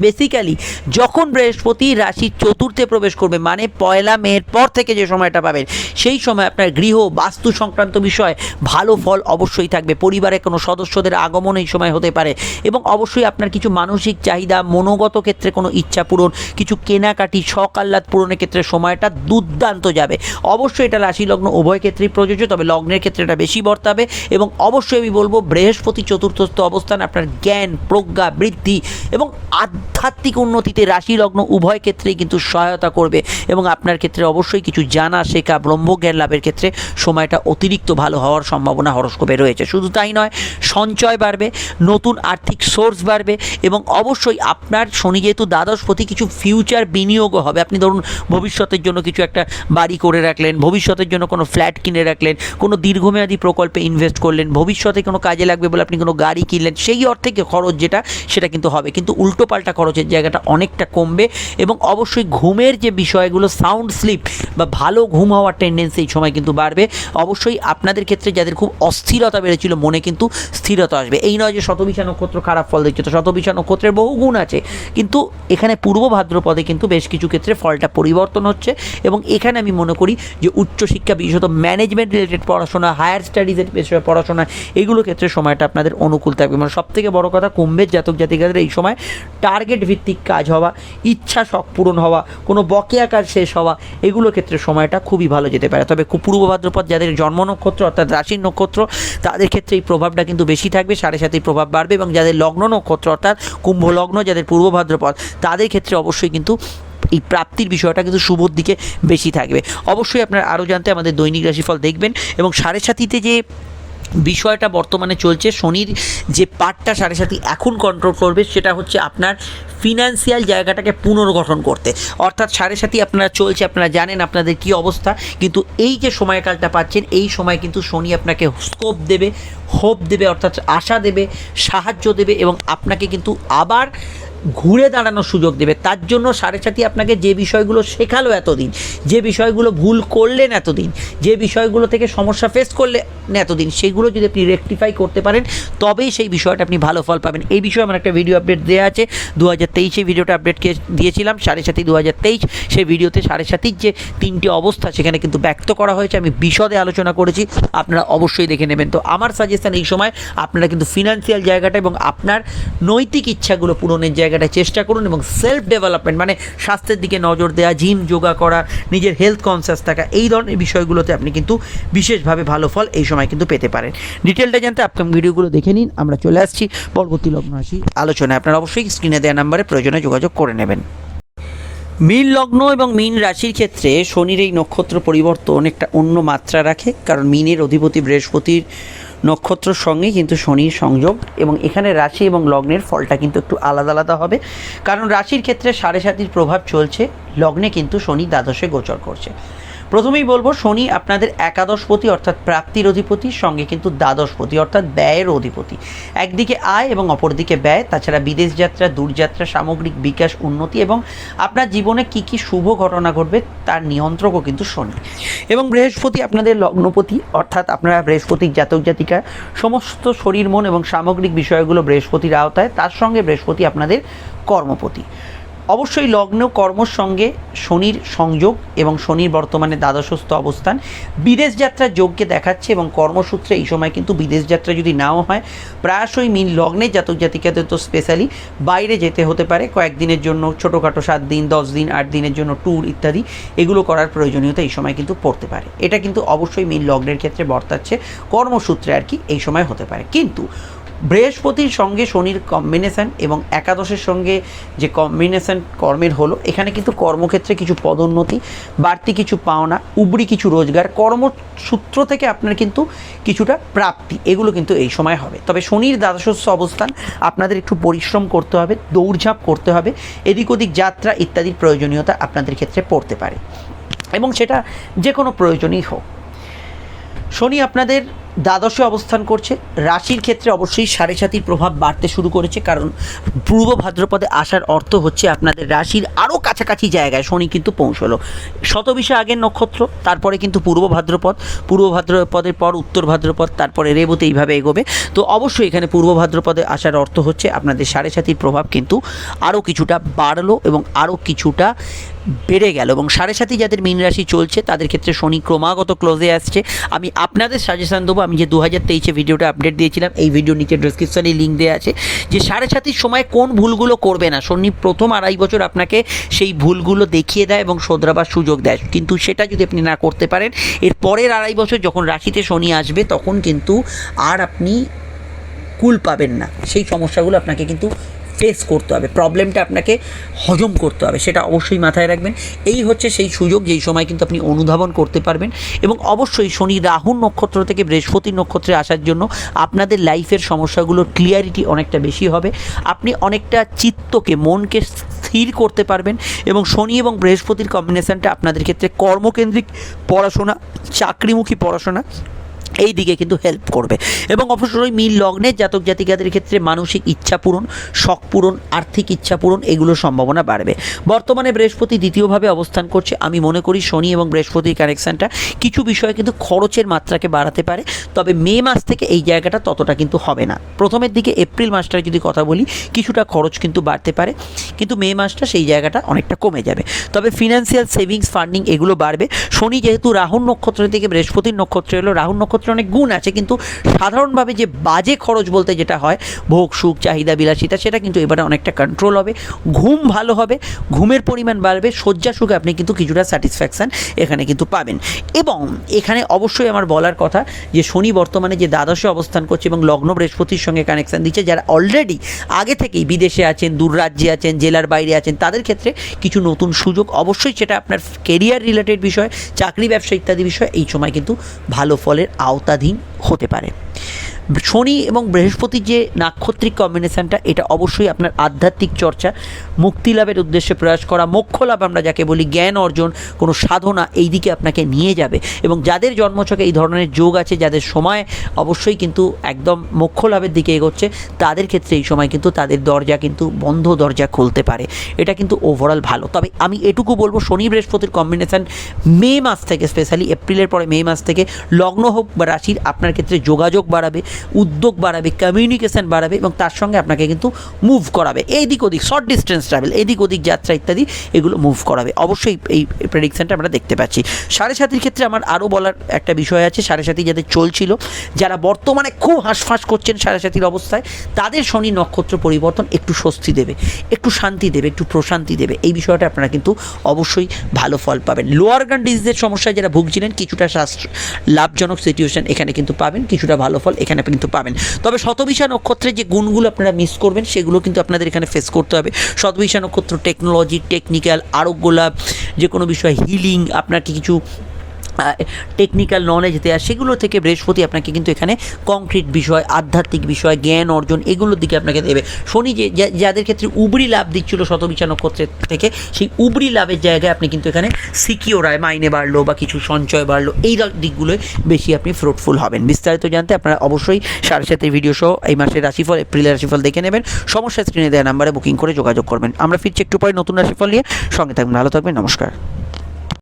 বেসিক্যালি যখন বৃহস্পতি রাশির চতুর্থে প্রবেশ করবে, মানে 1 মের পর থেকে যে সময়টা পাবেন, সেই সময় আপনার গৃহ বাস্তু সংক্রান্ত বিষয় ভালো ফল অবশ্যই থাকবে। পরিবারে কোনো সদস্যদের আগমন এই সময় হতে পারে, এবং অবশ্যই আপনার কিছু মানসিক চাহিদা, মনোগত ক্ষেত্রে কোনো ইচ্ছা পূরণ, কিছু কেনাকাটি, শখ আহ্লাদ পূরণের ক্ষেত্রে সময়টা দুর্দান্ত যাবে। অবশ্যই এটা রাশি লগ্ন উভয় ক্ষেত্রেই প্রযোজ্য, তবে লগ্নের ক্ষেত্রে এটা বেশি বর্তাবে। এবং অবশ্যই আমি বলবো বৃহস্পতি চতুর্থস্থ অবস্থান আপনার জ্ঞান, প্রজ্ঞা বৃদ্ধি এবং আধ্যাত্মিক উন্নতিতে রাশি লগ্ন উভয় ক্ষেত্রেই কিন্তু সহায়তা করবে, এবং আপনার ক্ষেত্রে অবশ্যই কিছু জানা শেখা, ব্রহ্মজ্ঞান লাভের ক্ষেত্রে সময়টা অতিরিক্ত ভালো হওয়ার সম্ভাবনা হরস্কোপে রয়েছে। শুধু তাই নয়, সঞ্চয় বাড়বে, নতুন আর্থিক সোর্স বাড়বে, এবং অবশ্যই আপনার শনি যেহেতু দ্বাদশপতি, কিছু ফিউচার বিনিয়োগও হবে। আপনি ধরুন ভবিষ্যতের জন্য কিছু একটা বাড়ি করে রাখলেন, ভবিষ্যতের জন্য কোনো ফ্ল্যাট কিনে রাখলেন, কোনো দীর্ঘমেয়াদী প্রকল্পে ইনভেস্ট করলেন, ভবিষ্যতে কোনো কাজে লাগবে বলে আপনি কোনো গাড়ি কিনলেন, সেই অর্থে খরচ যেটা সেটা কিন্তু হবে, কিন্তু উল্টোপাল্টা খরচের জায়গাটা অনেকটা কমবে। এবং অবশ্যই ঘুমের যে বিষয়গুলো, সাউন্ড স্লিপ বা ভালো ঘুম হওয়ার টেন্ডেন্সি এই সময় কিন্তু বাড়বে। অবশ্যই আপনাদের ক্ষেত্রে যাদের খুব অস্থিরতা বেড়েছিল, মনে কিন্তু স্থিরতা আসবে। এই নয় যে শতভিষা নক্ষত্র খারাপ ফল দিচ্ছে, তো শতভিষা নক্ষত্রের বহু গুণ আছে, কিন্তু এখানে পূর্ব ভাদ্রপদে কিন্তু বেশ কিছু ক্ষেত্রে ফলটা পরিবর্তন হচ্ছে। এবং এখানে আমি মনে করি যে উচ্চশিক্ষা, বিশেষত ম্যানেজমেন্ট রিলেটেড পড়াশোনা, হায়ার স্টাডিজের বিষয়ে পড়াশোনা, এগুলো ক্ষেত্রে সময়টা আপনাদের অনুকূল থাকবে। মানে সবথেকে বড় কথা, কুম্ভের জাতক জাতিকাদের এই সময় টার্গেট ভিত্তিক কাজ হওয়া, ইচ্ছা শখ পূরণ হওয়া, কোনো বকেয়া কাজ শেষ হওয়া, এগুলো ক্ষেত্রে সময়টা খুবই ভালো যেতে পারে। তবে পূর্ব ভাদ্রপদ যাদের জন্ম নক্ষত্র অর্থাৎ রাশির নক্ষত্র, তাদের ক্ষেত্রে এই প্রভাবটা কিন্তু বেশি থাকবে, 7.5 প্রভাব বাড়বে। এবং যাদের লগ্ন নক্ষত্র অর্থাৎ কুম্ভ লগ্ন, যাদের পূর্ব ভাদ্রপদ, তাদের ক্ষেত্রে অবশ্যই কিন্তু এই প্রাপ্তির বিষয়টা কিন্তু শুভর দিকে বেশি থাকবে। অবশ্যই আপনারা আরও জানতে আমাদের দৈনিক রাশিফল দেখবেন, এবং 7.5 যে বিষয়টা বর্তমানে চলছে, শনির যে পার্টটা 7.5 এখন কন্ট্রোল করবে সেটা হচ্ছে আপনার ফিনান্সিয়াল জায়গাটাকে পুনর্গঠন করতে। অর্থাৎ 7.5 আপনারা চলছে, আপনারা জানেন আপনাদের কি অবস্থা, কিন্তু এই যে সময়কালটা পাচ্ছেন এই সময় কিন্তু শনি আপনাকে স্কোপ দেবে, হোপ দেবে, অর্থাৎ আশা দেবে, সাহায্য দেবে এবং আপনাকে কিন্তু আবার ঘুরে দাঁড়ানোর সুযোগ দেবে। তার জন্য 7.5 আপনাকে যে বিষয়গুলো শেখালো এতদিন, যে বিষয়গুলো ভুল করলেন এতদিন, যে বিষয়গুলো থেকে সমস্যা ফেস করলেন এতদিন, সেগুলো যদি আপনি রেকটিফাই করতে পারেন তবেই সেই বিষয়টা আপনি ভালো ফল পাবেন। এই বিষয়ে আমার একটা ভিডিও আপডেট দেওয়া আছে, 2023 ভিডিওটা আপডেটকে দিয়েছিলাম 7.5 2023, সেই ভিডিওতে 7.5 যে 3টে অবস্থা সেখানে কিন্তু ব্যক্ত করা হয়েছে, আমি বিশদে আলোচনা করেছি, আপনারা অবশ্যই দেখে নেবেন। তো আমার সাজেশন এই সময় আপনারা কিন্তু ফিনান্সিয়াল জায়গাটা এবং আপনার নৈতিক ইচ্ছাগুলো পূরণের জায়গাটায় চেষ্টা করুন এবং সেলফ ডেভেলপমেন্ট মানে স্বাস্থ্যের দিকে নজর দেওয়া, জিম, যোগা করা, নিজের হেলথ কনসিয়াস থাকা, এই ধরনের বিষয়গুলোতে আপনি কিন্তু বিশেষভাবে ভালো ফল এই সময় কিন্তু পেতে পারেন। ডিটেলটা জানতে আপকামিং ভিডিওগুলো দেখে নিন। আমরা চলে আসছি পরবর্তী লগ্ন রাশি আলোচনায়। আপনারা অবশ্যই স্ক্রিনে দেওয়া নাম্বারে প্রয়োজনে যোগাযোগ করে নেবেন। মীন লগ্ন এবং মীন রাশির ক্ষেত্রে শনির এই নক্ষত্র পরিবর্তন একটা অন্য মাত্রা রাখে, কারণ মীনের অধিপতি বৃহস্পতির নক্ষত্রর সঙ্গে কিন্তু শনির সংযোগ, এবং এখানে রাশি এবং লগ্নের ফলটা কিন্তু একটু আলাদা আলাদা হবে, কারণ রাশির ক্ষেত্রে 7.5 প্রভাব চলছে, লগ্নে কিন্তু শনি দ্বাদশে গোচর করছে। প্রথমেই বলবো শনি আপনাদের একাদশপতি অর্থাৎ প্রাপ্তির অধিপতি, সঙ্গে কিন্তু দ্বাদশপতি অর্থাৎ ব্যয়ের অধিপতি। একদিকে আয় এবং অপরদিকে ব্যয়, তাছাড়া বিদেশ যাত্রা, দূরযাত্রা, সামগ্রিক বিকাশ, উন্নতি এবং আপনার জীবনে কি কি শুভ ঘটনা ঘটবে তার নিয়ন্ত্রকও কিন্তু শনি। এবং বৃহস্পতি আপনাদের লগ্নপতি, অর্থাৎ আপনারা বৃহস্পতির জাতক জাতিকা, সমস্ত শরীর, মন এবং সামগ্রিক বিষয়গুলো বৃহস্পতির আওতায়, তার সঙ্গে বৃহস্পতি আপনাদের কর্মপতি। অবশ্যই লগ্ন কর্মর সঙ্গে শনির সংযোগ এবং শনির বর্তমানে দ্বাদশস্থ অবস্থান বিদেশ যাত্রার যোগকে দেখাচ্ছে, এবং কর্মসূত্রে এই সময় কিন্তু বিদেশ যাত্রা যদি নাও হয়, প্রায়শই মীন লগ্নের জাতক জাতিকাদের তো স্পেশালি বাইরে যেতে হতে পারে কয়েকদিনের জন্য, ছোটোখাটো 7 দিন, 10 দিন, 8 দিনের জন্য ট্যুর ইত্যাদি, এগুলো করার প্রয়োজনীয়তা এই সময় কিন্তু পড়তে পারে। এটা কিন্তু অবশ্যই মীন লগ্নের ক্ষেত্রে বর্তাচ্ছে, কর্মসূত্রে আর কি এই সময় হতে পারে। কিন্তু বৃহস্পতির সঙ্গে শনির কম্বিনেশান এবং একাদশের সঙ্গে যে কম্বিনেশান কর্মের হলো, এখানে কিন্তু কর্মক্ষেত্রে কিছু পদোন্নতি, বাড়তি কিছু পাওনা, উবরি কিছু রোজগার, কর্মসূত্র থেকে আপনার কিন্তু কিছুটা প্রাপ্তি, এগুলো কিন্তু এই সময় হবে। তবে শনির দ্বাদশস্থ অবস্থান আপনাদের একটু পরিশ্রম করতে হবে, দৌড়ঝাঁপ করতে হবে, এদিক ওদিক যাত্রা ইত্যাদির প্রয়োজনীয়তা আপনাদের ক্ষেত্রে পড়তে পারে, এবং সেটা যে কোনো প্রয়োজনই হোক। শনি আপনাদের দ্বাদশে অবস্থান করছে, রাশির ক্ষেত্রে অবশ্যই 7.5 প্রভাব বাড়তে শুরু করেছে, কারণ পূর্ব ভাদ্রপদে আসার অর্থ হচ্ছে আপনাদের রাশির আরও কাছাকাছি জায়গায় শনি কিন্তু পৌঁছলো। শতবিশে আগের নক্ষত্র, তারপরে কিন্তু পূর্ব ভাদ্রপদ, পূর্ব ভাদ্রপদের পর উত্তর ভাদ্রপদ, তারপরে রেবতী, এইভাবে এগোবে। তো অবশ্যই এখানে পূর্ব ভাদ্রপদে আসার অর্থ হচ্ছে আপনাদের 7.5 প্রভাব কিন্তু আরও কিছুটা বাড়লো এবং আরও কিছুটা বেড়ে গেল। এবং 7.5 যাদের মীন রাশি চলছে তাদের ক্ষেত্রে শনি ক্রমাগত ক্লোজে আসছে। আমি আপনাদের সাজেশান দেবো, আমি যে 2023 ভিডিওটা আপডেট দিয়েছিলাম, এই ভিডিও নিচে ডিসক্রিপশানে লিঙ্ক দেওয়া আছে, যে 7.5 সময় কোন ভুলগুলো করবে না। শনি প্রথম 2.5 বছর আপনাকে সেই ভুলগুলো দেখিয়ে দেয় এবং শোধরাবার সুযোগ দেয়, কিন্তু সেটা যদি আপনি না করতে পারেন, এর পরের 2.5 বছর যখন রাশিতে শনি আসবে তখন কিন্তু আর আপনি কুল পাবেন না, সেই সমস্যাগুলো আপনাকে কিন্তু ফেস করতে হবে, প্রবলেমটা আপনাকে হজম করতে হবে, সেটা অবশ্যই মাথায় রাখবেন। এই হচ্ছে সেই সুযোগ যেই সময় কিন্তু আপনি অনুধাবন করতে পারবেন। এবং অবশ্যই শনি রাহুর নক্ষত্র থেকে বৃহস্পতির নক্ষত্রে আসার জন্য আপনাদের লাইফের সমস্যাগুলোর ক্লিয়ারিটি অনেকটা বেশি হবে, আপনি অনেকটা চিত্তকে, মনকে স্থির করতে পারবেন। এবং শনি এবং বৃহস্পতির কম্বিনেশানটা আপনাদের ক্ষেত্রে কর্মকেন্দ্রিক পড়াশোনা, চাকরিমুখী পড়াশোনা, এই দিকে কিন্তু হেল্প করবে। এবং অবশ্যই মীন লগ্নের জাতক জাতিকাদের ক্ষেত্রে মানসিক ইচ্ছা পূরণ, শখ পূরণ, আর্থিক ইচ্ছা পূরণ, এগুলোর সম্ভাবনা বাড়বে। বর্তমানে বৃহস্পতি দ্বিতীয়ভাবে অবস্থান করছে, আমি মনে করি শনি এবং বৃহস্পতির কানেকশানটা কিছু বিষয়ে কিন্তু খরচের মাত্রাকে বাড়াতে পারে, তবে মে মাস থেকে এই জায়গাটা ততটা কিন্তু হবে না। প্রথমের দিকে এপ্রিল মাসটার যদি কথা বলি, কিছুটা খরচ কিন্তু বাড়তে পারে, কিন্তু মে মাসটা সেই জায়গাটা অনেকটা কমে যাবে। তবে ফিনান্সিয়াল সেভিংস, ফান্ডিং এগুলো বাড়বে। শনি যেহেতু রাহুর নক্ষত্র থেকে বৃহস্পতির নক্ষত্রে এলো, রাহুর নক্ষত্রে অনেক গুণ আছে, কিন্তু সাধারণভাবে যে বাজে খরচ বলতে যেটা হয়, ভোগ সুখ, চাহিদা, বিলাসিতা, সেটা কিন্তু এবারে অনেকটা কন্ট্রোল হবে। ঘুম ভালো হবে, ঘুমের পরিমাণ বাড়বে, শয্যা সুখে আপনি কিন্তু কিছুটা স্যাটিসফ্যাকশান এখানে কিন্তু পাবেন। এবং এখানে অবশ্যই আমার বলার কথা যে শনি বর্তমানে যে দ্বাদশে অবস্থান করছে এবং লগ্ন বৃহস্পতির সঙ্গে কানেকশান দিচ্ছে, যারা অলরেডি আগে থেকেই বিদেশে আছেন, দূর রাজ্যে আছেন, জেলার বাইরে আছেন, তাদের ক্ষেত্রে কিছু নতুন সুযোগ, অবশ্যই সেটা আপনার কেরিয়ার রিলেটেড বিষয়, চাকরি, ব্যবসা ইত্যাদি বিষয় এই সময় কিন্তু ভালো ফলের আওতাধীন হতে পারে। শনি এবং বৃহস্পতির যে নাক্ষত্রিক কম্বিনেশানটা, এটা অবশ্যই আপনার আধ্যাত্মিক চর্চা, মুক্তি লাভের উদ্দেশ্যে প্রয়াস করা, মোক্ষ লাভ আমরা যাকে বলি, জ্ঞান অর্জন, কোনো সাধনা, এই দিকে আপনাকে নিয়ে যাবে। এবং যাদের জন্মছকে এই ধরনের যোগ আছে, যাদের সময় অবশ্যই কিন্তু একদম মোক্ষ লাভের দিকে এগোচ্ছে, তাদের ক্ষেত্রে এই সময় কিন্তু তাদের দরজা কিন্তু বন্ধ দরজা খুলতে পারে। এটা কিন্তু ওভারঅল ভালো। তবে আমি এটুকু বলবো, শনি বৃহস্পতির কম্বিনেশান মে মাস থেকে, স্পেশালি এপ্রিলের পরে মে মাস থেকে, লগ্ন হোক বা রাশির, আপনার ক্ষেত্রে যোগাযোগ বাড়াবে, উদ্যোগ বাড়াবে, কমিউনিকেশান বাড়াবে এবং তার সঙ্গে আপনাকে কিন্তু মুভ করাবে, এদিক ওদিক শর্ট ডিস্টেন্স ট্রাভেল, এদিক ওদিক যাত্রা ইত্যাদি, এগুলো মুভ করাবে। অবশ্যই এই প্রেডিকশানটা আমরা দেখতে পাচ্ছি। সাড়ে সাতির ক্ষেত্রে আমার আরও বলার একটা বিষয় আছে। সাড়ে সাতি যাদের চলছিল, যারা বর্তমানে খুব হাঁসফাঁস করছেন সাড়ে সাতির অবস্থায়, তাদের শনি নক্ষত্র পরিবর্তন একটু স্বস্তি দেবে, একটু শান্তি দেবে, একটু প্রশান্তি দেবে। এই বিষয়টা আপনারা কিন্তু অবশ্যই ভালো ফল পাবেন। লোয়ার গান ডিজিজের সমস্যায় যারা ভুগছিলেন, কিছুটা লাভজনক সিচুয়েশন এখানে কিন্তু পাবেন, কিছুটা ভালো ফল এখানে কিন্তু পাবেন। তবে শতবিশা নক্ষত্রের যে গুণগুলো আপনারা মিস করবেন, সেগুলো কিন্তু আপনাদের এখানে ফেস করতে হবে। শতবিশা নক্ষত্র টেকনোলজি, টেকনিক্যাল, আরোগ্য লাভ, যে কোনো বিষয় হিলিং, আপনাকে কিছু টেকনিক্যাল নলেজ দেওয়া, সেগুলো থেকে বৃহস্পতি আপনাকে কিন্তু এখানে কংক্রিট বিষয়, আধ্যাত্মিক বিষয়, জ্ঞান অর্জন, এগুলোর দিকে আপনাকে দেবে। শনি যাদের ক্ষেত্রে উবরি লাভ দিচ্ছিল শতবিশা নক্ষত্রের থেকে, সেই উবরি লাভের জায়গায় আপনি কিন্তু এখানে সিকিওর হয়, মাইনে বাড়লো বা কিছু সঞ্চয় বাড়লো, এই দিকগুলোয় বেশি আপনি ফ্রুটফুল হবেন। বিস্তারিত জানতে আপনারা অবশ্যই সাড়ে সাতের ভিডিও সহ এই মাসের রাশিফল, এপ্রিলের রাশিফল দেখে নেবেন। সমস্যা স্ক্রিনে দেওয়া নাম্বারে বুকিং করে যোগাযোগ করবেন। আমরা ফিরছি একটু পরে নতুন রাশিফল নিয়ে, সঙ্গে থাকবেন, ভালো থাকবেন, নমস্কার।